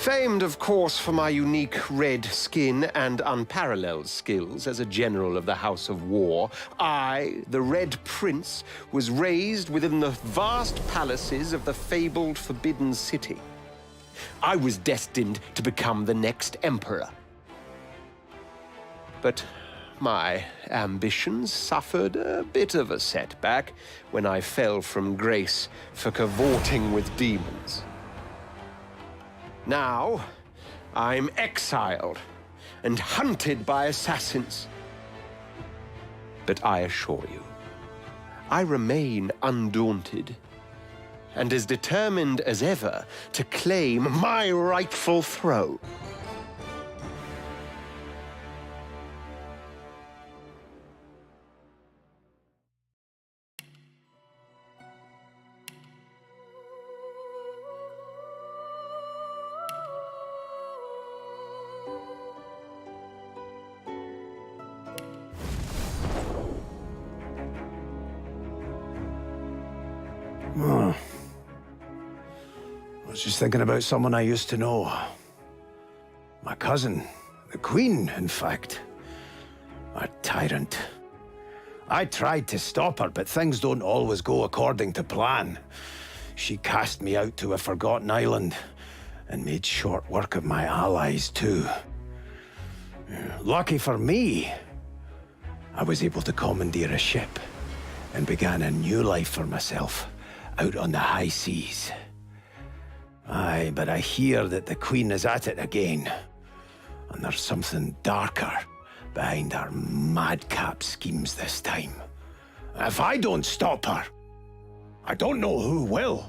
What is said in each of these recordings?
Famed, of course, for my unique red skin and unparalleled skills as a general of the House of War, I, the Red Prince, was raised within the vast palaces of the fabled Forbidden City. I was destined to become the next emperor. But my ambitions suffered a bit of a setback when I fell from grace for cavorting with demons. Now, I'm exiled and hunted by assassins. But I assure you, I remain undaunted and as determined as ever to claim my rightful throne. I was just thinking about someone I used to know. My cousin, the Queen, in fact. A tyrant. I tried to stop her, but things don't always go according to plan. She cast me out to a forgotten island and made short work of my allies, too. Lucky for me, I was able to commandeer a ship and began a new life for myself out on the high seas. Aye, but I hear that the Queen is at it again. And there's something darker behind her madcap schemes this time. If I don't stop her, I don't know who will.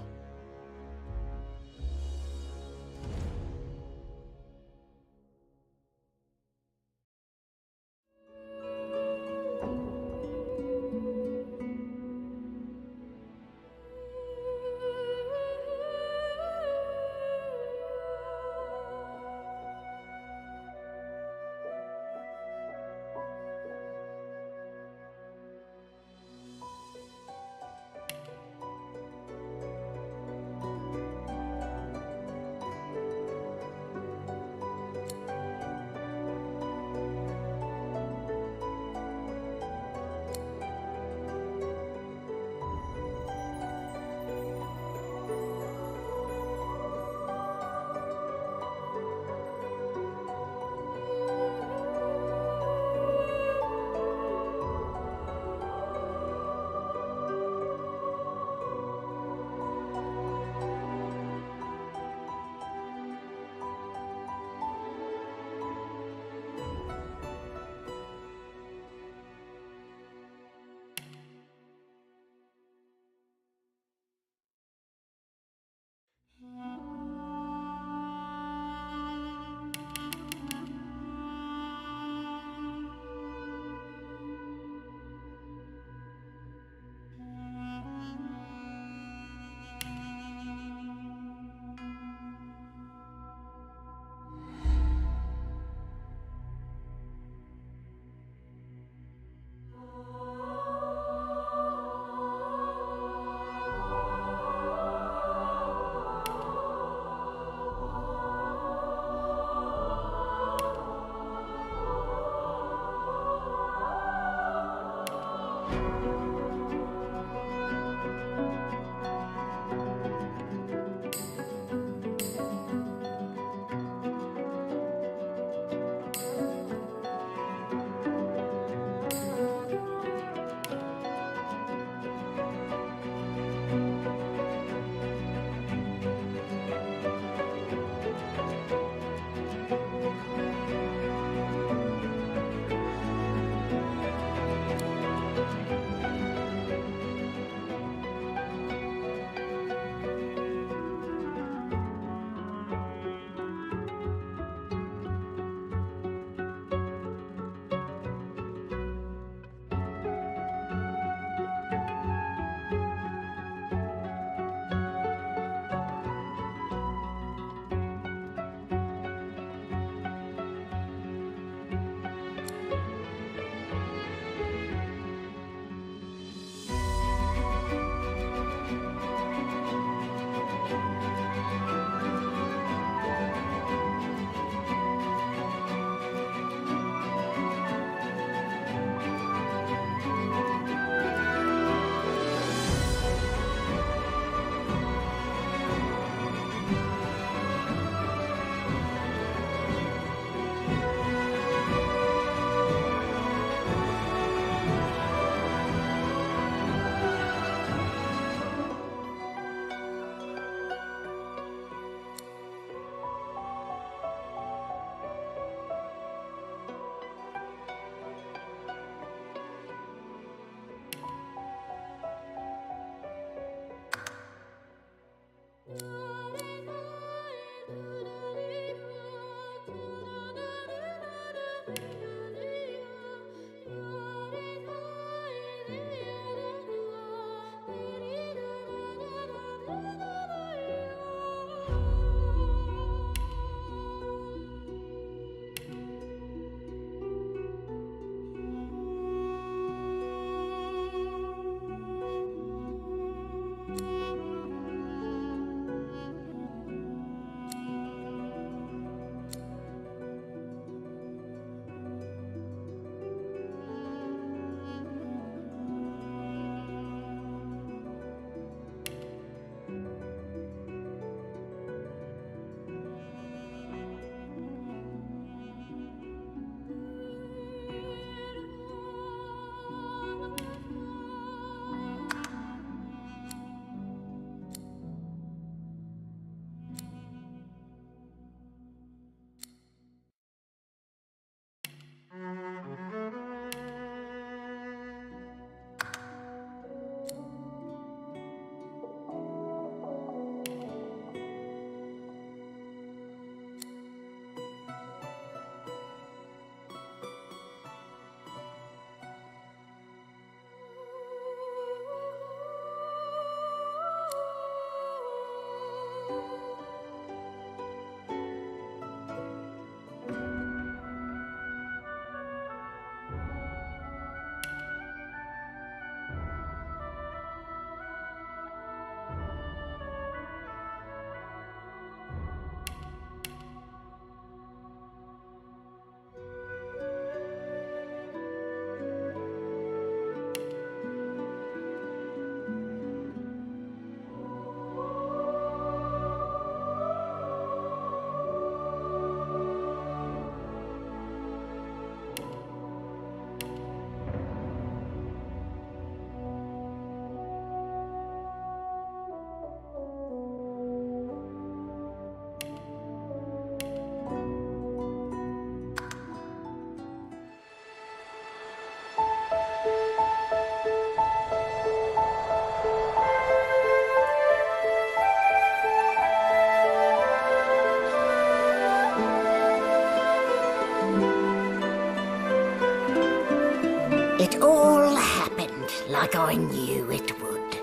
It all happened like I knew it would.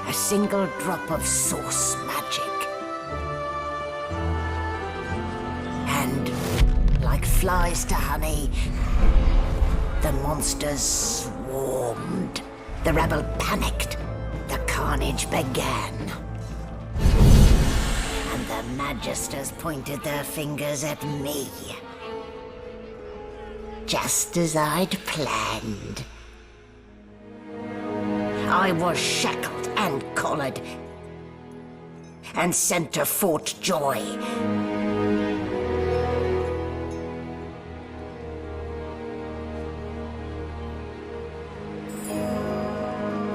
A single drop of source magic. And, like flies to honey, the monsters swarmed. The rebel panicked. The carnage began. And the Magisters pointed their fingers at me. Just as I'd planned. I was shackled and collared, and sent to Fort Joy.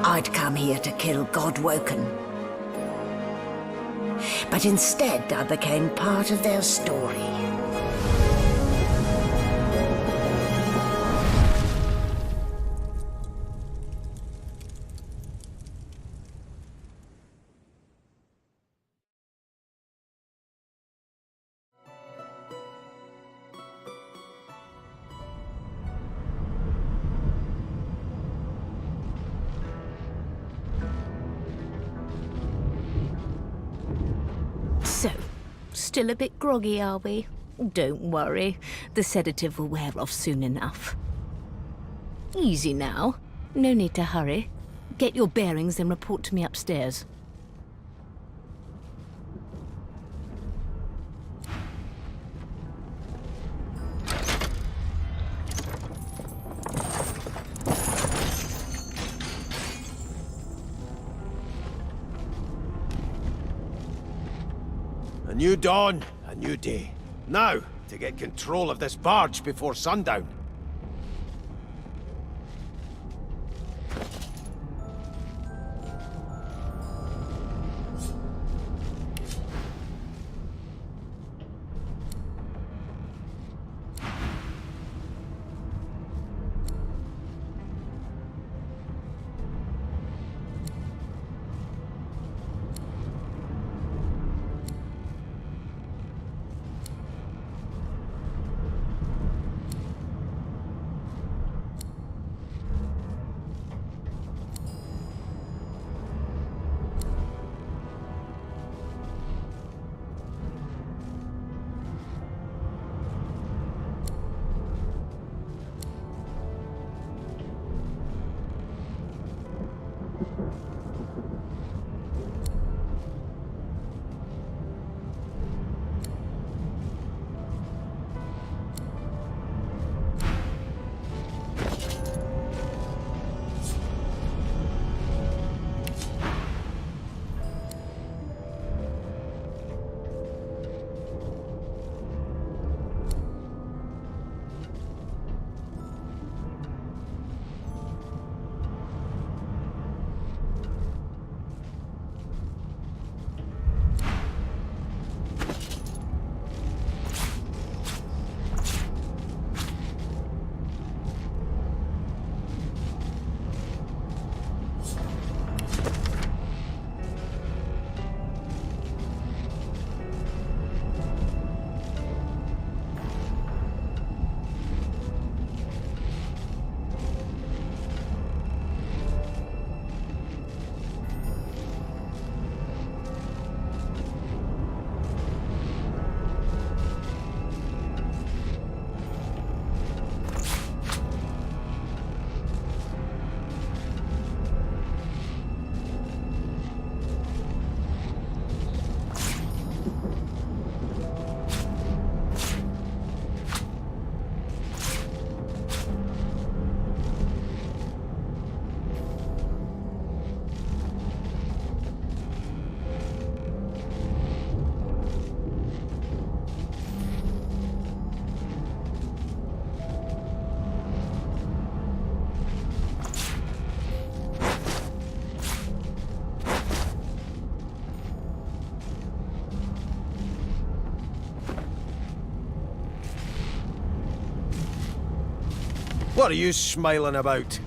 I'd come here to kill Godwoken. But instead, I became part of their story. So, still a bit groggy, are we? Don't worry, the sedative will wear off soon enough. Easy now, no need to hurry. Get your bearings and report to me upstairs. A new dawn, a new day. Now, to get control of this barge before sundown. What are you smiling about?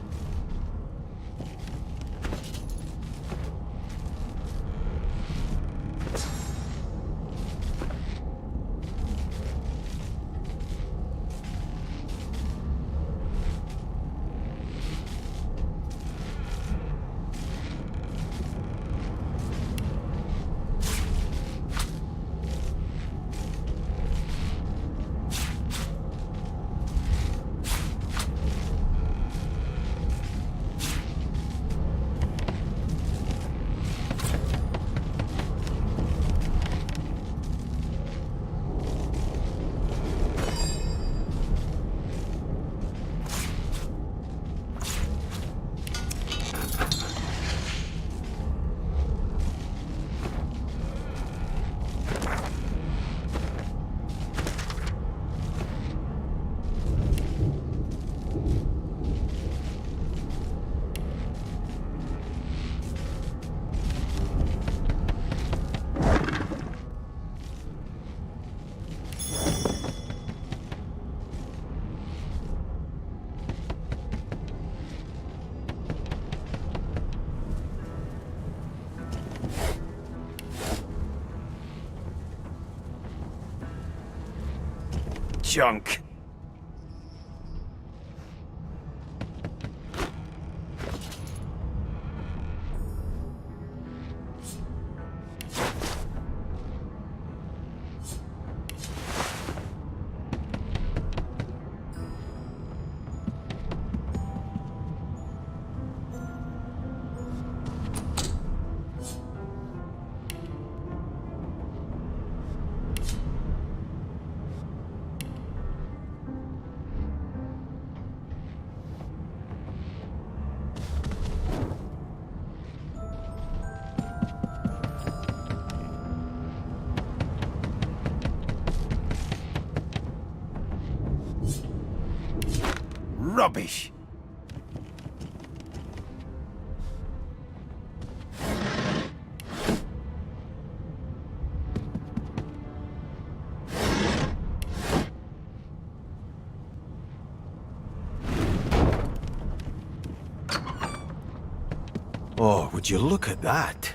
junk. Rubbish. Oh, would you look at that?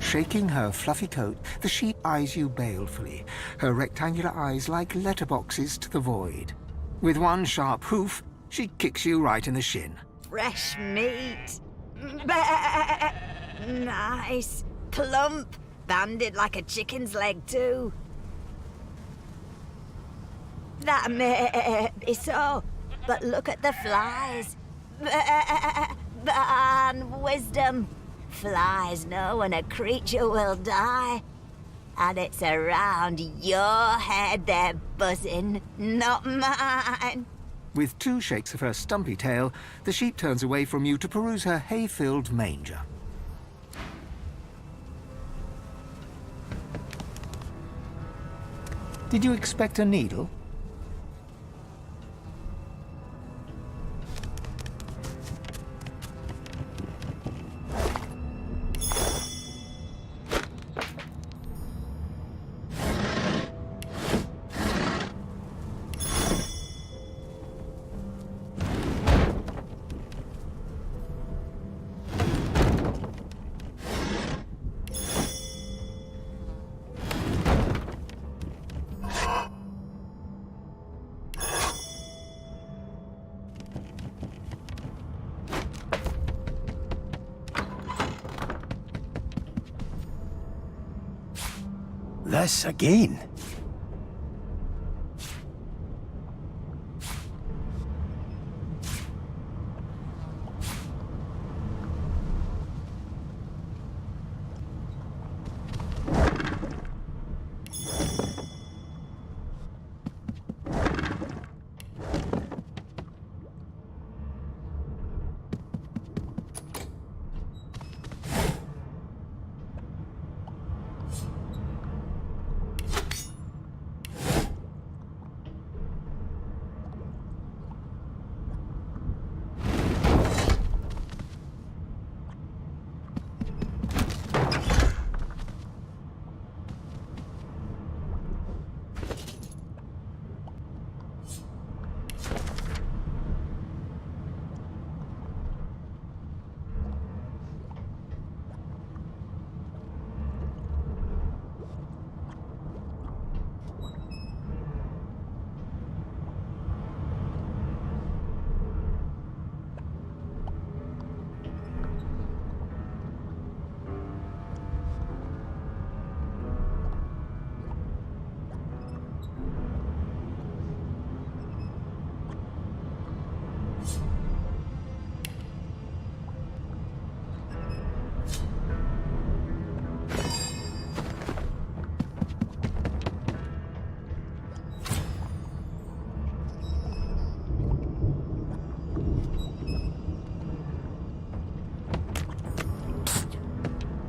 Shaking her fluffy coat, the sheep eyes you balefully, her rectangular eyes like letterboxes to the void. With one sharp hoof, she kicks you right in the shin. Fresh meat. Bah. Nice. Plump. Banded like a chicken's leg, too. That may be so, but look at the flies. And wisdom. Flies know when a creature will die. And it's around your head they're buzzing, not mine. With two shakes of her stumpy tail, the sheep turns away from you to peruse her hay-filled manger. Did you expect a needle? This again.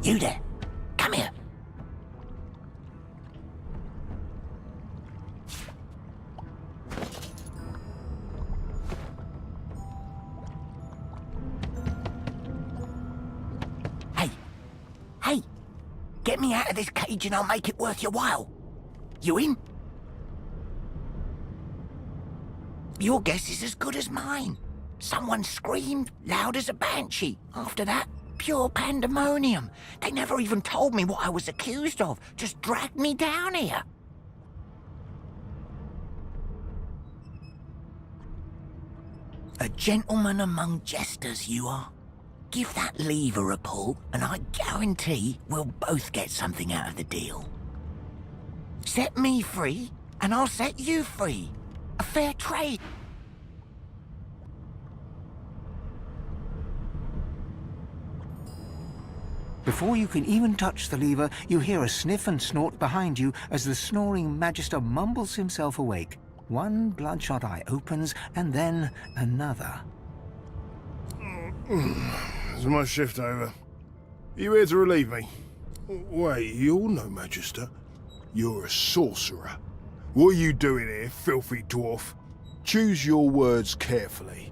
You there. Come here. Let me out of this cage and I'll make it worth your while. You in? Your guess is as good as mine. Someone screamed loud as a banshee. After that, pure pandemonium. They never even told me what I was accused of. Just dragged me down here. A gentleman among jesters, you are. Give that lever a pull, and I guarantee we'll both get something out of the deal. Set me free, and I'll set you free. A fair trade. Before you can even touch the lever, you hear a sniff and snort behind you as the snoring Magister mumbles himself awake. One bloodshot eye opens, and then another. Is my shift over? You here to relieve me? Wait, you're no Magister. You're a sorcerer. What are you doing here, filthy dwarf? Choose your words carefully.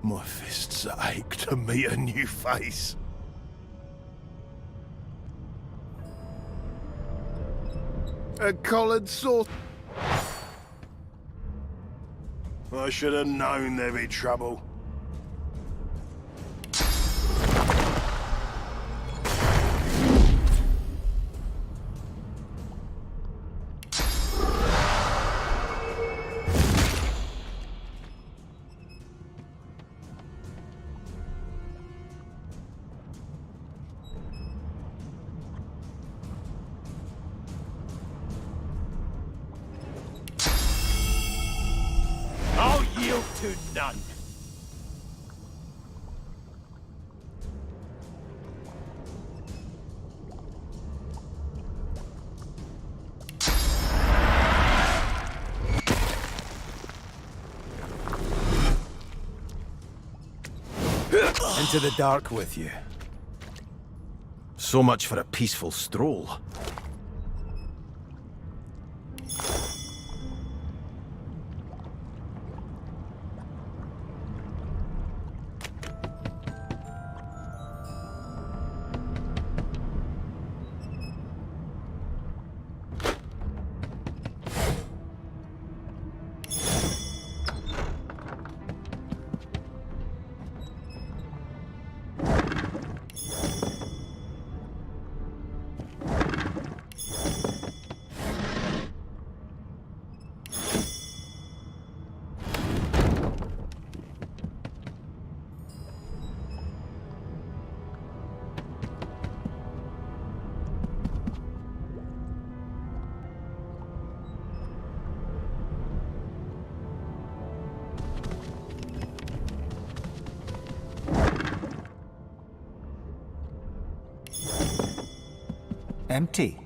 My fists ache to meet a new face. A collared sword. I should have known there'd be trouble. I'll yield to none. Into the dark with you. So much for a peaceful stroll. Empty.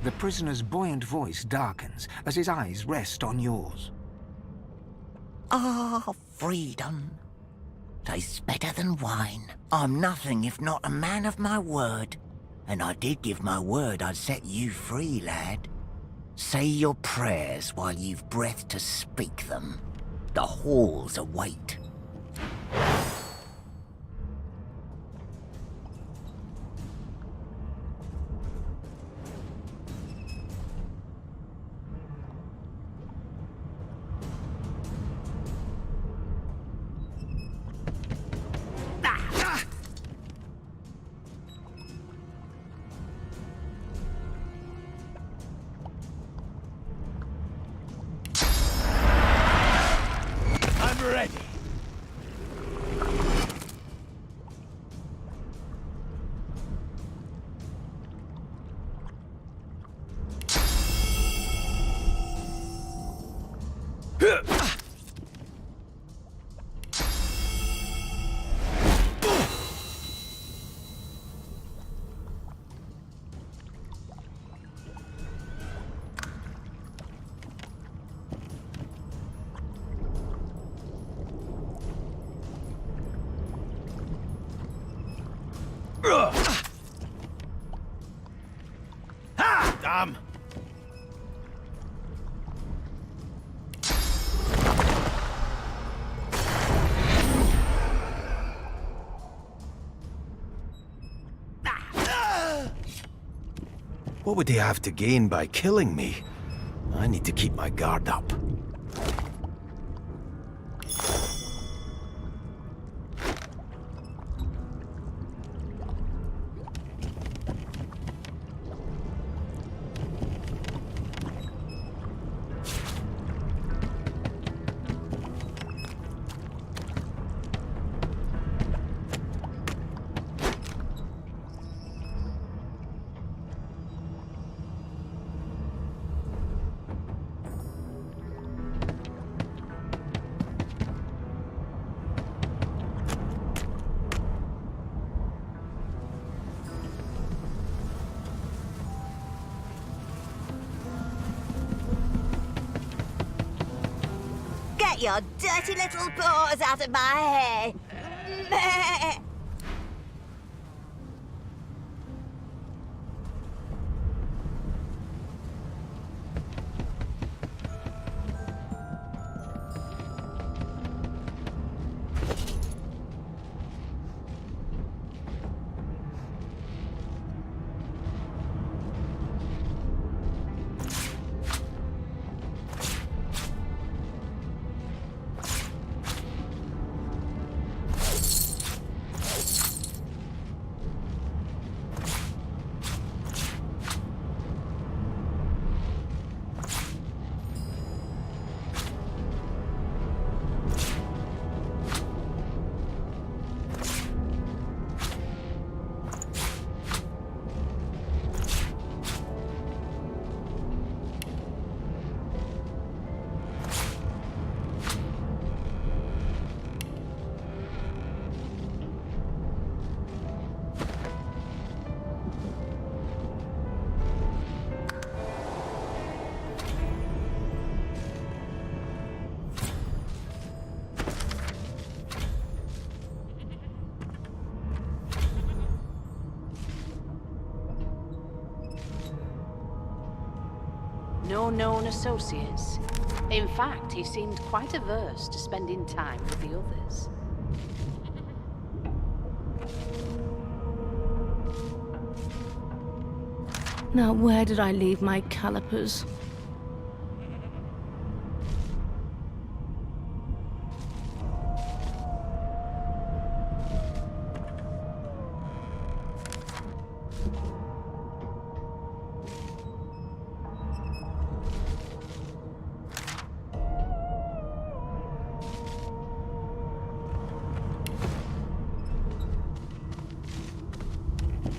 The prisoner's buoyant voice darkens as his eyes rest on yours. Ah, freedom. Tastes better than wine. I'm nothing if not a man of my word. And I did give my word I'd set you free, lad. Say your prayers while you've breath to speak them. The halls await. Damn! What would he have to gain by killing me? I need to keep my guard up. Get your dirty little paws out of my hair! Meh. No known associates. In fact, he seemed quite averse to spending time with the others. Now, where did I leave my calipers?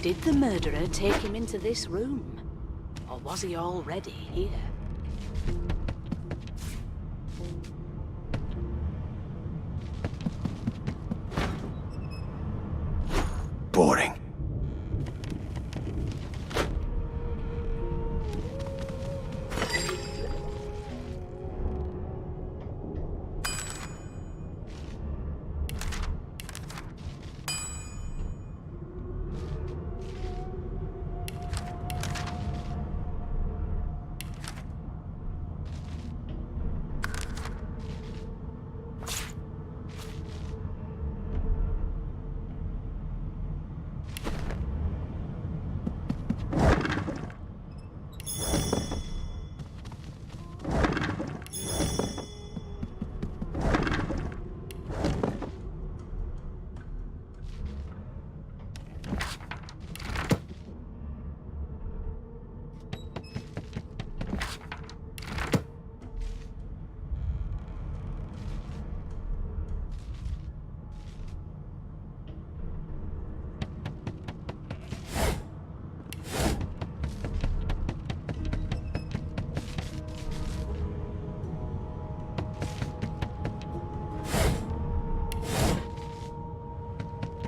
Did the murderer take him into this room? Or was he already here? Boring.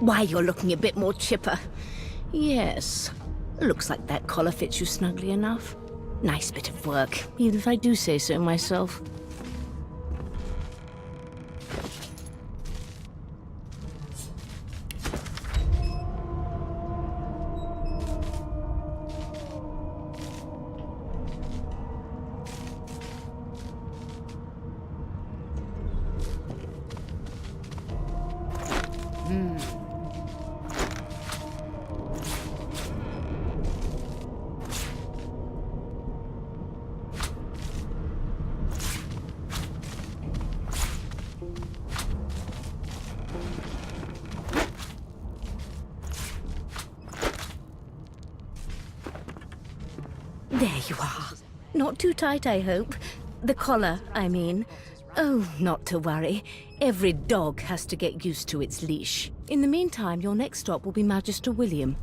Why, you're looking a bit more chipper. Yes. Looks like that collar fits you snugly enough. Nice bit of work, even if I do say so myself. There you are. Not too tight, I hope. The collar, I mean. Oh, not to worry. Every dog has to get used to its leash. In the meantime, your next stop will be Magister William.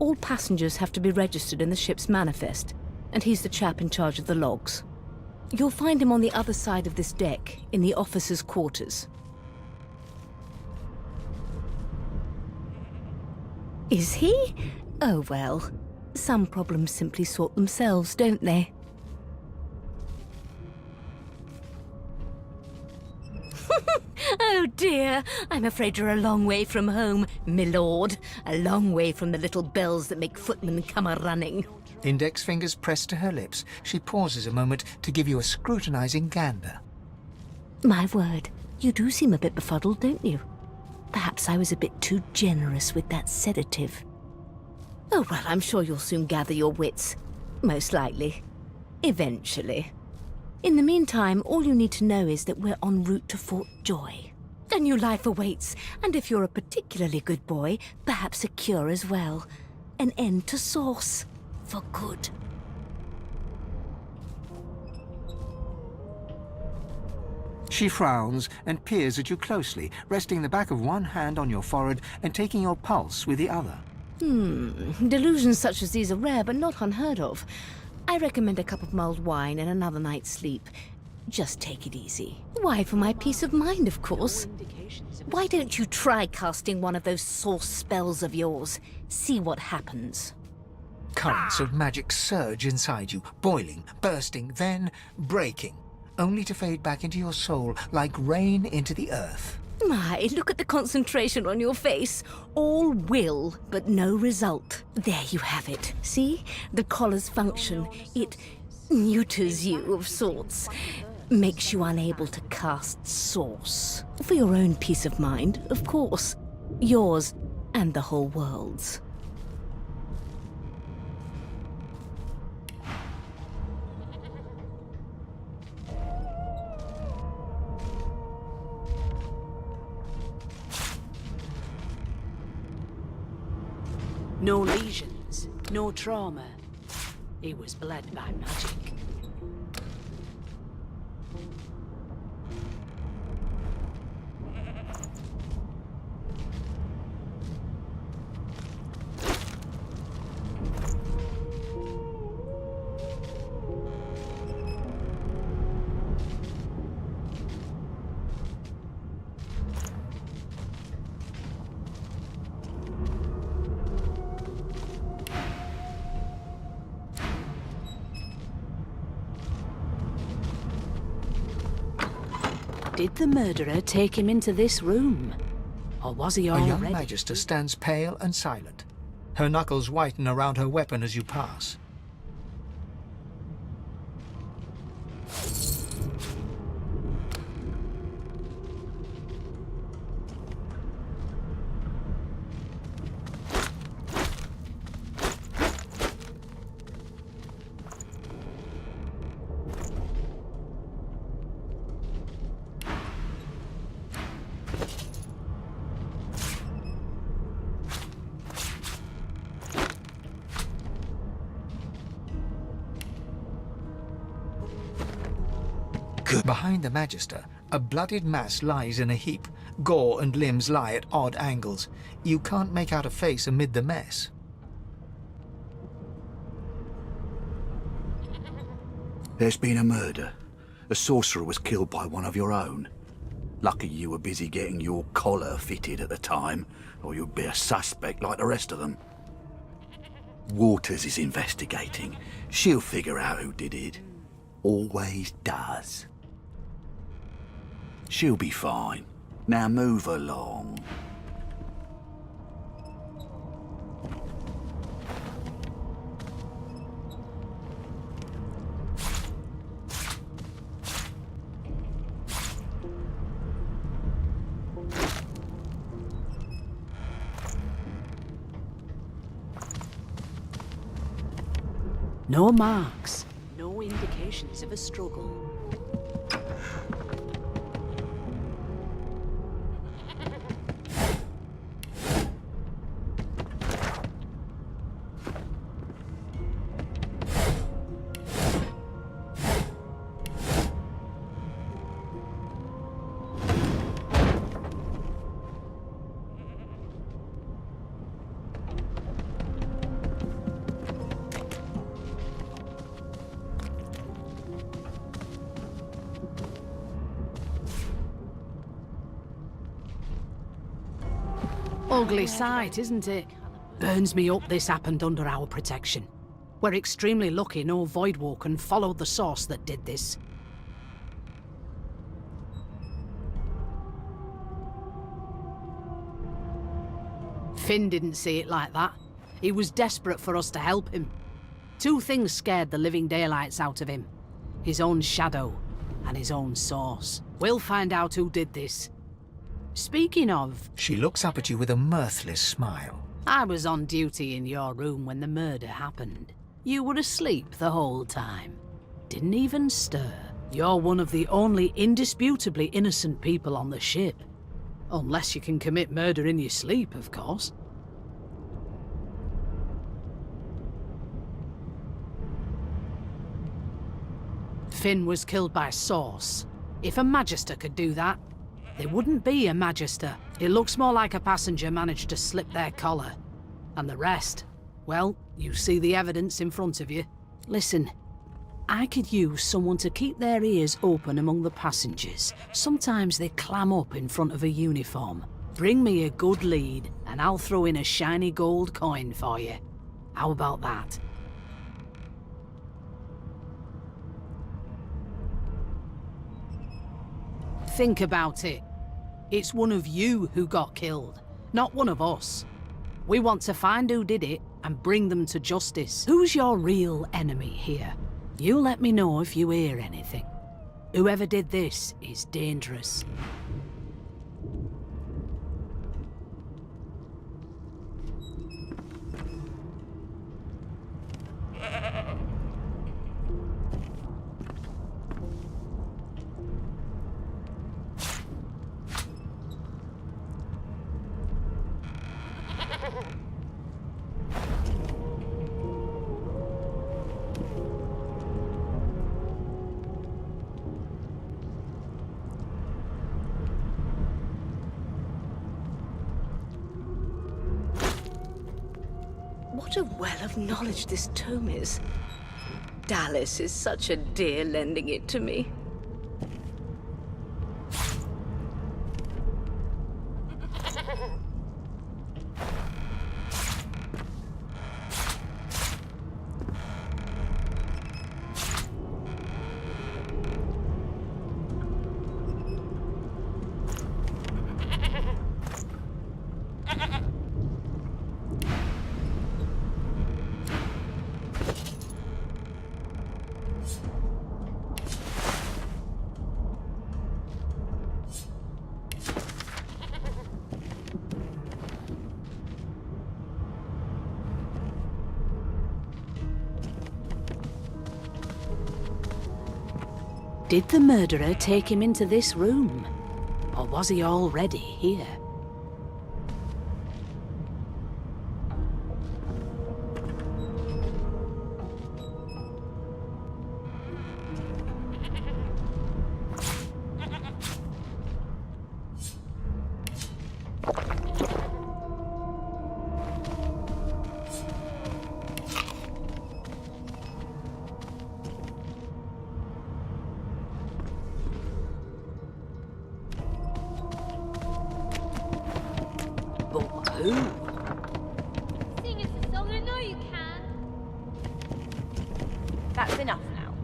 All passengers have to be registered in the ship's manifest, and he's the chap in charge of the logs. You'll find him on the other side of this deck, in the officers' quarters. Is he? Oh well. Some problems simply sort themselves, don't they? Oh dear, I'm afraid you're a long way from home, milord. A long way from the little bells that make footmen come a-running. Index fingers pressed to her lips, she pauses a moment to give you a scrutinizing gander. My word, you do seem a bit befuddled, don't you? Perhaps I was a bit too generous with that sedative. Oh, well, I'm sure you'll soon gather your wits. Most likely. Eventually. In the meantime, all you need to know is that we're en route to Fort Joy. A new life awaits, and if you're a particularly good boy, perhaps a cure as well. An end to sauce. For good. She frowns and peers at you closely, resting the back of one hand on your forehead and taking your pulse with the other. Delusions such as these are rare, but not unheard of. I recommend a cup of mulled wine and another night's sleep. Just take it easy. Why, for my peace of mind, of course. Why don't you try casting one of those sauce spells of yours? See what happens. Currents of magic surge inside you, boiling, bursting, then breaking, only to fade back into your soul like rain into the earth. My, look at the concentration on your face. All will, but no result. There you have it. See? The collar's function. It neuters you of sorts. Makes you unable to cast sauce. For your own peace of mind, of course. Yours and the whole world's. No lesions, no trauma. He was bled by magic. Did the murderer take him into this room? Or was he A already? young magister stands pale and silent. Her knuckles whiten around her weapon as you pass. Behind the Magister, a bloodied mass lies in a heap. Gore and limbs lie at odd angles. You can't make out a face amid the mess. There's been a murder. A sorcerer was killed by one of your own. Lucky you were busy getting your collar fitted at the time, or you'd be a suspect like the rest of them. Waters is investigating. She'll figure out who did it. Always does. She'll be fine. Now move along. No marks. No indications of a struggle. Ugly sight, isn't it? Burns me up this happened under our protection. We're extremely lucky no Voidwalker followed the source that did this. Finn didn't see it like that. He was desperate for us to help him. Two things scared the living daylights out of him. His own shadow and his own source. We'll find out who did this. Speaking of... She looks up at you with a mirthless smile. I was on duty in your room when the murder happened. You were asleep the whole time. Didn't even stir. You're one of the only indisputably innocent people on the ship. Unless you can commit murder in your sleep, of course. Finn was killed by Source. If a Magister could do that, they wouldn't be a Magister. It looks more like a passenger managed to slip their collar. And the rest, well, you see the evidence in front of you. Listen, I could use someone to keep their ears open among the passengers. Sometimes they clam up in front of a uniform. Bring me a good lead, and I'll throw in a shiny gold coin for you. How about that? Think about it. It's one of you who got killed, not one of us. We want to find who did it and bring them to justice. Who's your real enemy here? You let me know if you hear anything. Whoever did this is dangerous. What a well of knowledge this tome is. Dallas is such a dear lending it to me. Did the murderer take him into this room? Or was he already here? Sing us a song, I know you can. That's enough now.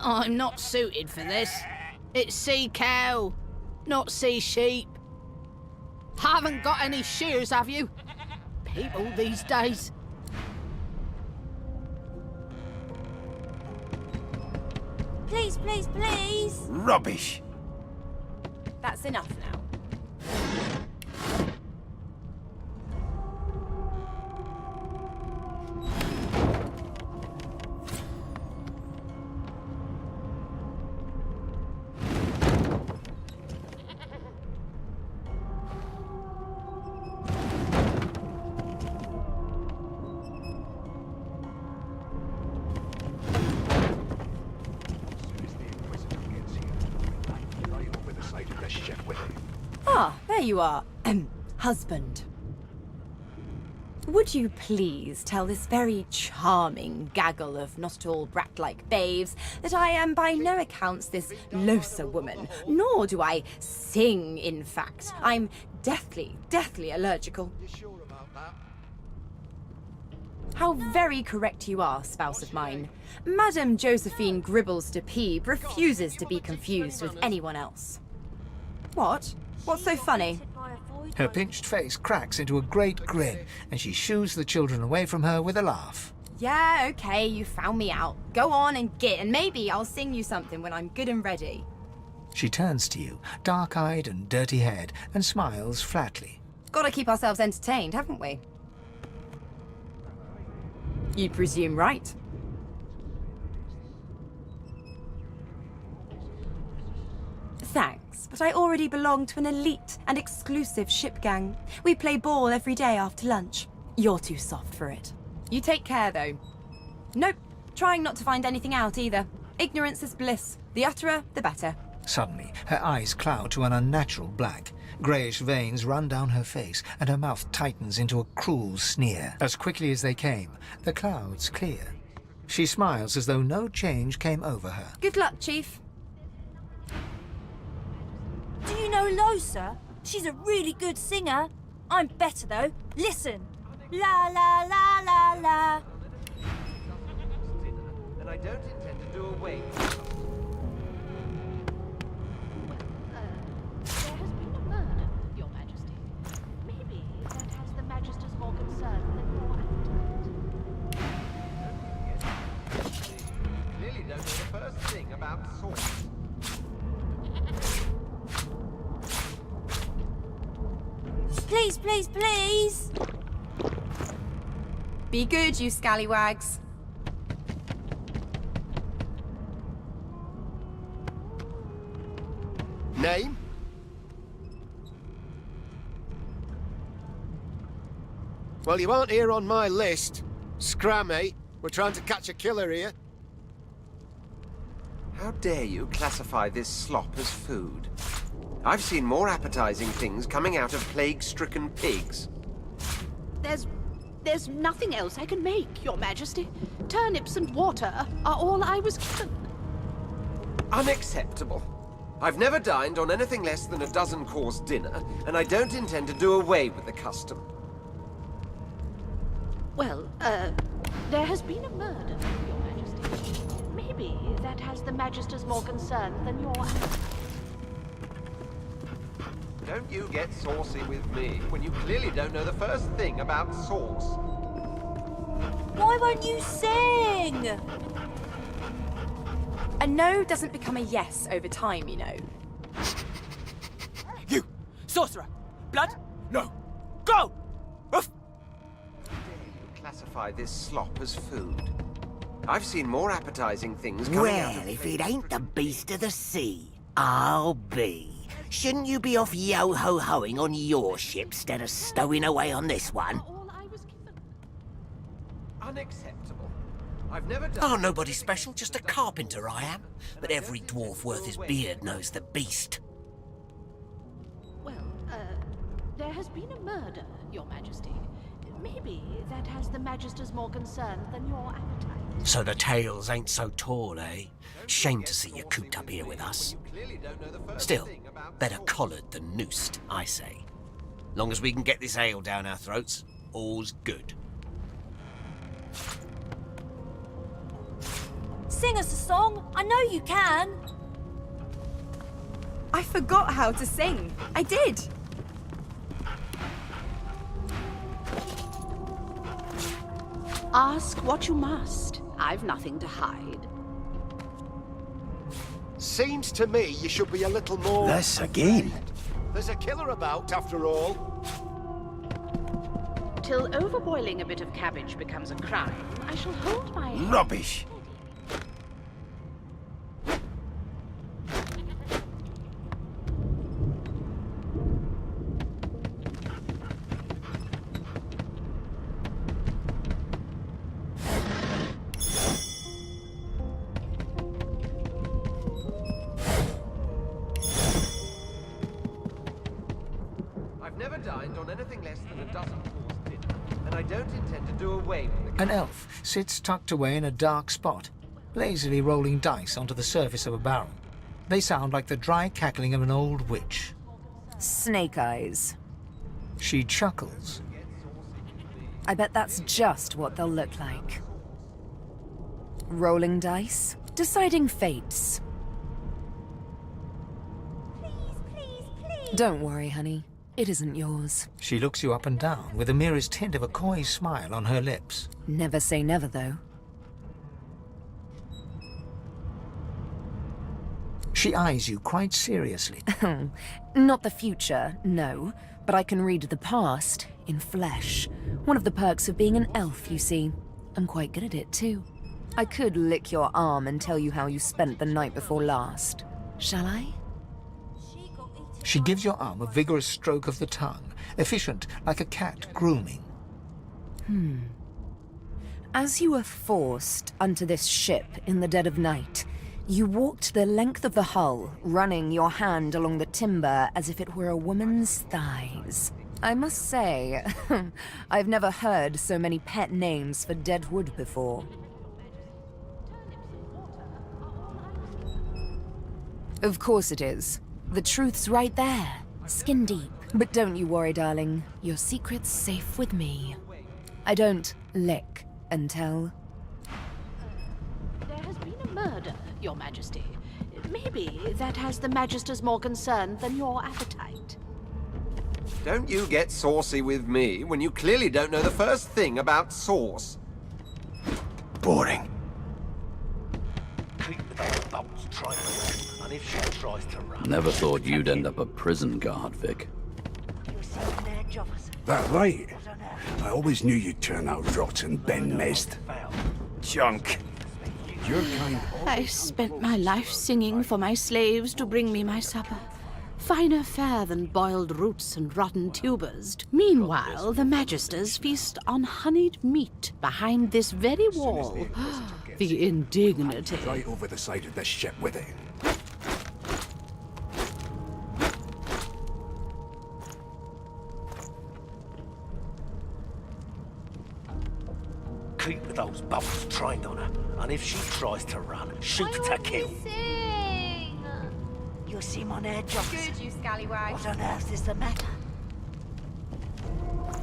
I'm not suited for this. It's sea cow, not sea sheep. Haven't got any shears, have you? People these days. Please, please, please. Rubbish! That's enough now. Ah, there you are. Husband. Would you please tell this very charming gaggle of not-at-all brat-like babes that I am by no accounts this Losa woman, nor do I sing, in fact. I'm deathly allergical. How very correct you are, spouse of mine. Madame Josephine Gribbles de Peeb refuses to be confused with anyone else. What? What's so funny? Her pinched face cracks into a great grin, and she shoos the children away from her with a laugh. Yeah, okay, you found me out. Go on and git, and maybe I'll sing you something when I'm good and ready. She turns to you, dark-eyed and dirty-haired, and smiles flatly. Gotta keep ourselves entertained, haven't we? You presume right. Thanks, but I already belong to an elite and exclusive ship gang. We play ball every day after lunch. You're too soft for it. You take care, though. Nope, trying not to find anything out either. Ignorance is bliss. The utterer, the better. Suddenly, her eyes cloud to an unnatural black. Greyish veins run down her face, and her mouth tightens into a cruel sneer. As quickly as they came, the clouds clear. She smiles as though no change came over her. Good luck, Chief. Do you know Losa? She's a really good singer. I'm better though. Listen. La la la la la. And I don't intend to do away with it. There has been a murder, Your Majesty. Maybe that has the Magisters more concerned than your appetite. Clearly don't know the first thing about sauce. Please, please, please. Be good, you scallywags. Name? Well, you aren't here on my list. Scrammy. We're trying to catch a killer here. How dare you classify this slop as food? I've seen more appetizing things coming out of plague-stricken pigs. There's nothing else I can make, Your Majesty. Turnips and water are all I was given. Unacceptable. I've never dined on anything less than a dozen-course dinner, and I don't intend to do away with the custom. Well, there has been a murder, Your Majesty. Maybe that has the Magisters more concerned than your appetite. Don't you get saucy with me when you clearly don't know the first thing about sauce. Why won't you sing? A no doesn't become a yes over time, you know. You! Sorcerer! Blood? No! Go! Oof! Classify this slop as food. I've seen more appetizing things coming out Well, of... if it ain't the beast of the sea, I'll be. Shouldn't you be off yo-ho-hoing on your ship instead of stowing away on this one? All I was given. Unacceptable. I've never done... Oh, nobody special, just a carpenter I am. But every dwarf worth his beard knows the beast. Well, there has been a murder, Your Majesty. Maybe that has the Magisters more concerned than your appetite. So the tales ain't so tall, eh? Shame to see you cooped up here with us. Still, better collared than noosed, I say. Long as we can get this ale down our throats, all's good. Sing us a song. I know you can. I forgot how to sing. I did. Ask what you must. I've nothing to hide. Seems to me you should be a little more... This again? There's a killer about, after all. Till overboiling a bit of cabbage becomes a crime, I shall hold my head. Rubbish! I've never dined on anything less than a dozen course dinner, and I don't intend to do away with the... An elf sits tucked away in a dark spot, lazily rolling dice onto the surface of a barrel. They sound like the dry cackling of an old witch. Snake eyes. She chuckles. I bet that's just what they'll look like. Rolling dice, deciding fates. Don't worry, honey. It isn't yours. She looks you up and down with the merest hint of a coy smile on her lips. Never say never, though. She eyes you quite seriously. Not the future, no. But I can read the past in flesh. One of the perks of being an elf, you see. I'm quite good at it, too. I could lick your arm and tell you how you spent the night before last. Shall I? She gives your arm a vigorous stroke of the tongue, efficient like a cat grooming. As you were forced onto this ship in the dead of night, you walked the length of the hull, running your hand along the timber as if it were a woman's thighs. I must say, I've never heard so many pet names for dead wood before. Of course it is. The truth's right there, skin deep. But don't you worry, darling. Your secret's safe with me. I don't lick and tell. There has been a murder, Your Majesty. Maybe that has the Magisters more concerned than your appetite. Don't you get saucy with me when you clearly don't know the first thing about sauce. Boring. Never thought you'd end up a prison guard, Vic. That right? I always knew you'd turn out rotten, Ben Mezd. Junk. Your kind... I spent my life singing for my slaves to bring me my supper. Finer fare than boiled roots and rotten tubers. Meanwhile, the Magisters feast on honeyed meat behind this very wall. The indignity. Right over the side of this ship with it. Keep those bolts trained on her, and if she tries to run, shoot to kill. You seem on edge, officer. Good, you scallywag. What on earth is the matter?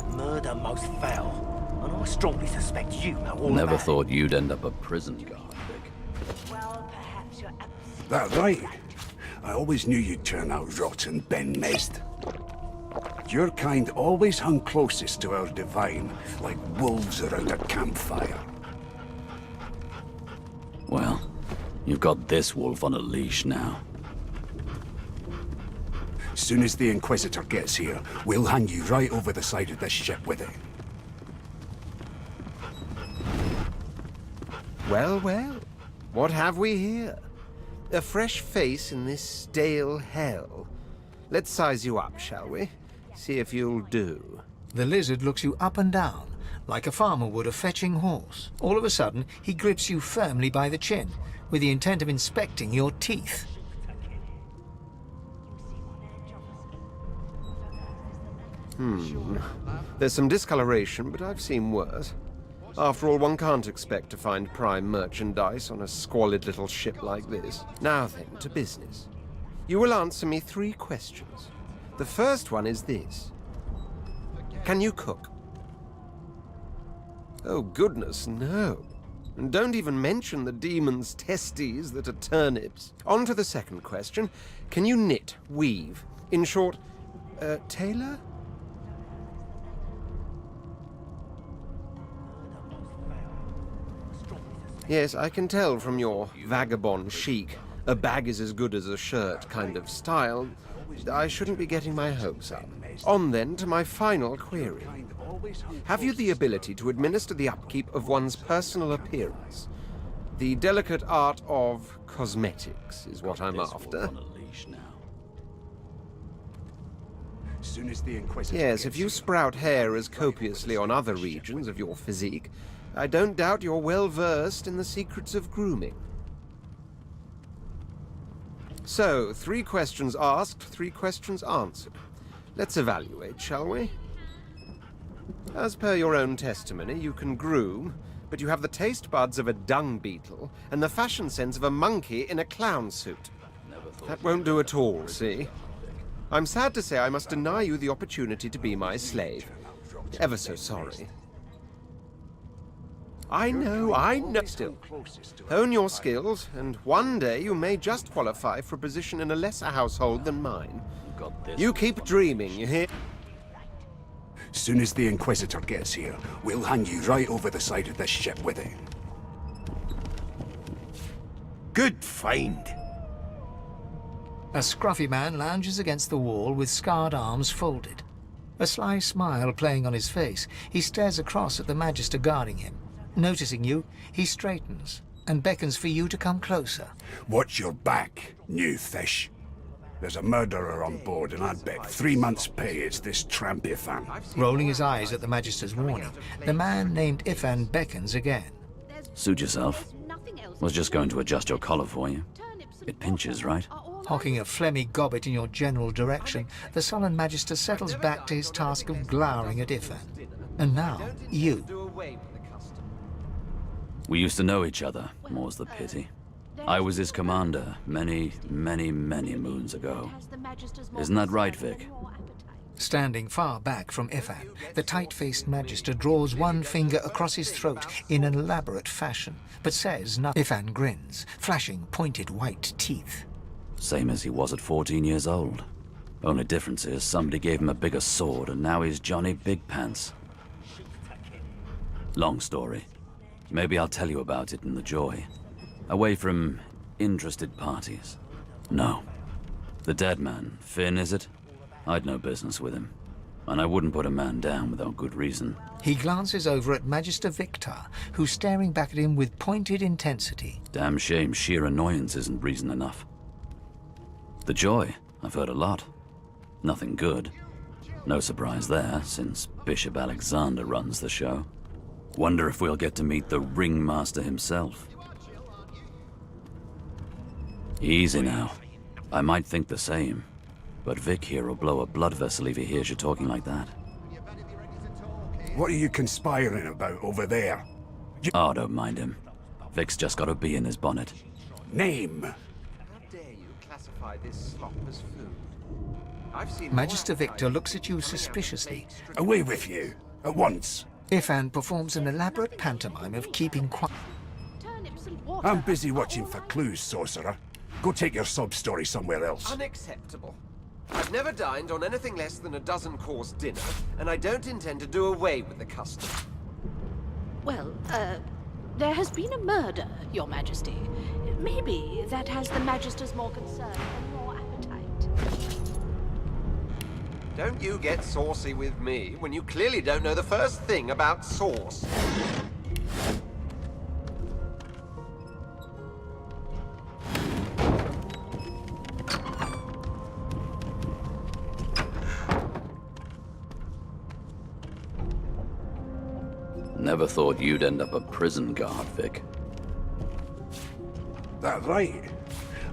Murder most foul, and I strongly suspect you know all Never about thought you'd end up a prison guard, Vic. Well, perhaps you're That right? I always knew you'd turn out rotten, Ben Mezd. Your kind always hung closest to our divine, like wolves around a campfire. Well, you've got this wolf on a leash now. Soon as the Inquisitor gets here, we'll hang you right over the side of this ship with it. Well, well, what have we here? A fresh face in this stale hell. Let's size you up, shall we? See if you'll do. The lizard looks you up and down, like a farmer would a fetching horse. All of a sudden, he grips you firmly by the chin, with the intent of inspecting your teeth. There's some discoloration, but I've seen worse. After all, one can't expect to find prime merchandise on a squalid little ship like this. Now then, to business. You will answer me 3 questions. The first one is this. Can you cook? Oh, goodness, no. And don't even mention the demon's testes that are turnips. On to the second question. Can you knit, weave? In short, tailor? Yes, I can tell from your vagabond chic, a bag is as good as a shirt kind of style. I shouldn't be getting my hopes up. On then to my final query. Have you the ability to administer the upkeep of one's personal appearance? The delicate art of cosmetics is what I'm after. Yes, if you sprout hair as copiously on other regions of your physique, I don't doubt you're well versed in the secrets of grooming. So, 3 questions asked, 3 questions answered. Let's evaluate, shall we? As per your own testimony, you can groom, but you have the taste buds of a dung beetle and the fashion sense of a monkey in a clown suit. That won't do at all, see? I'm sad to say I must deny you the opportunity to be my slave. Ever so sorry. I know. Still, hone your skills, and one day you may just qualify for a position in a lesser household than mine. You keep dreaming, you hear? Soon as the Inquisitor gets here, we'll hang you right over the side of this ship with it. Good find. A scruffy man lounges against the wall with scarred arms folded. A sly smile playing on his face, he stares across at the Magister guarding him. Noticing you, he straightens and beckons for you to come closer. Watch your back, new fish. There's a murderer on board, and I'd bet 3 months' pay it's this tramp Ifan. Rolling his eyes at the Magister's warning, the man named Ifan beckons again. Suit yourself. Was just going to adjust your collar for you. It pinches, right? Hocking a phlegmy gobbet in your general direction, the sullen Magister settles back to his task of glowering at Ifan. And now, you. We used to know each other, more's the pity. I was his commander many, many, many moons ago. Isn't that right, Vic? Standing far back from Ifan, the tight-faced Magister draws one finger across his throat in an elaborate fashion, but says nothing. Ifan grins, flashing pointed white teeth. Same as he was at 14 years old. Only difference is somebody gave him a bigger sword, and now he's Johnny Big Pants. Long story. Maybe I'll tell you about it in the Joy. Away from interested parties. No. The dead man, Finn, is it? I'd no business with him. And I wouldn't put a man down without good reason. He glances over at Magister Victor, who's staring back at him with pointed intensity. Damn shame sheer annoyance isn't reason enough. The Joy, I've heard a lot. Nothing good. No surprise there, since Bishop Alexander runs the show. Wonder if we'll get to meet the ringmaster himself. Easy now. I might think the same, but Vic here will blow a blood vessel if he hears you talking like that. What are you conspiring about over there? Oh, don't mind him. Vic's just got a bee in his bonnet. Name? How dare you classify this slop as food? I've seen Magister Victor looks at you suspiciously. Away with you, at once. Ifan performs an elaborate pantomime of keeping quiet. I'm busy watching for clues, sorcerer. Go take your sob-story somewhere else. Unacceptable. I've never dined on anything less than a dozen-course dinner, and I don't intend to do away with the custom. Well, there has been a murder, Your Majesty. Maybe that has the Magister's more concern and more appetite. Don't you get saucy with me when you clearly don't know the first thing about sauce. Never thought you'd end up a prison guard, Vic. That right?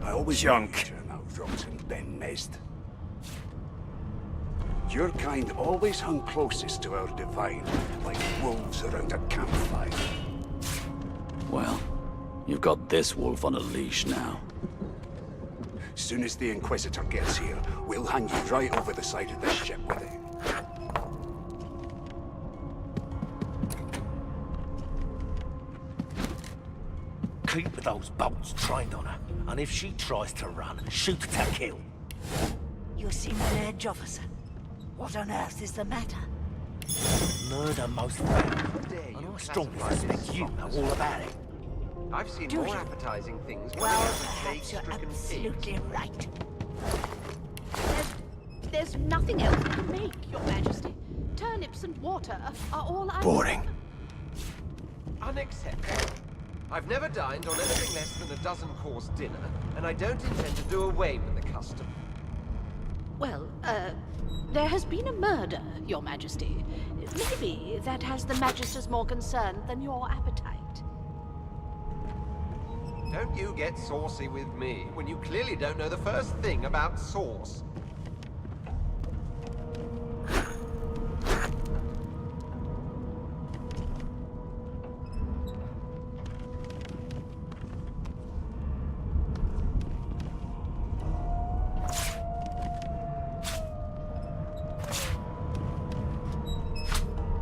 I always Junk. turn out rotten, Ben Mezd. Your kind always hung closest to our divine, like wolves around a campfire. Well, you've got this wolf on a leash now. Soon as the Inquisitor gets here, we'll hang you right over the side of this ship with it. Keep those bolts trained on her, and if she tries to run, shoot to kill. You seem an edge officer. What on earth is the matter? Murder most foul, and I strongly suspect you know all about it. I've seen Do more you? appetizing things. Well, perhaps you're absolutely right. There's nothing else we can make, Your Majesty. Turnips and water are all I... Boring. Unacceptable. I've never dined on anything less than a dozen-course dinner, and I don't intend to do away with the custom. Well, there has been a murder, Your Majesty. Maybe that has the Magisters more concerned than your appetite. Don't you get saucy with me when you clearly don't know the first thing about sauce.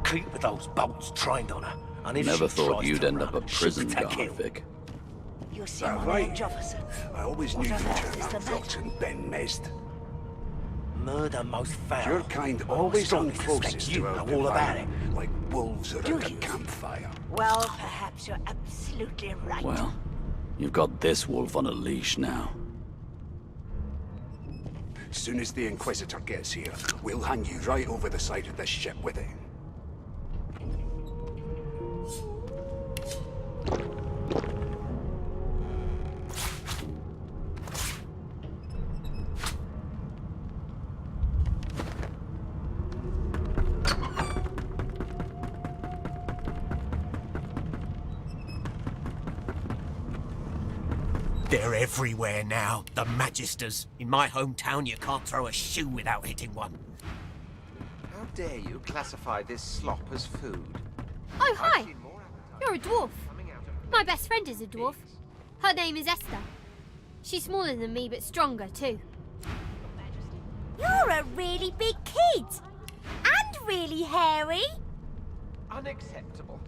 Keep those bolts trained on her, and if Never she thought tries you'd to end run, up a shoot prison to guard, kill. Vic. You seem That an right? edge officer. I always knew What you'd on earth turn is the out matter? rotten, Ben Mezd. Murder most foul. Your kind and I always hung strongly suspect closest you to our know all about it. divine, like wolves around a you? campfire. Well, perhaps you're absolutely right. Well, you've got this wolf on a leash now. Soon as the Inquisitor gets here, we'll hang you right over the side of this ship with it. They're everywhere now, the Magisters. In my hometown, you can't throw a shoe without hitting one. How dare you classify this slop as food? Oh, hi! I've seen more appetizing You're a dwarf. things coming out of My best friend is a dwarf. Her name is Esther. She's smaller than me, but stronger too. You're a really big kid! And really hairy! Unacceptable.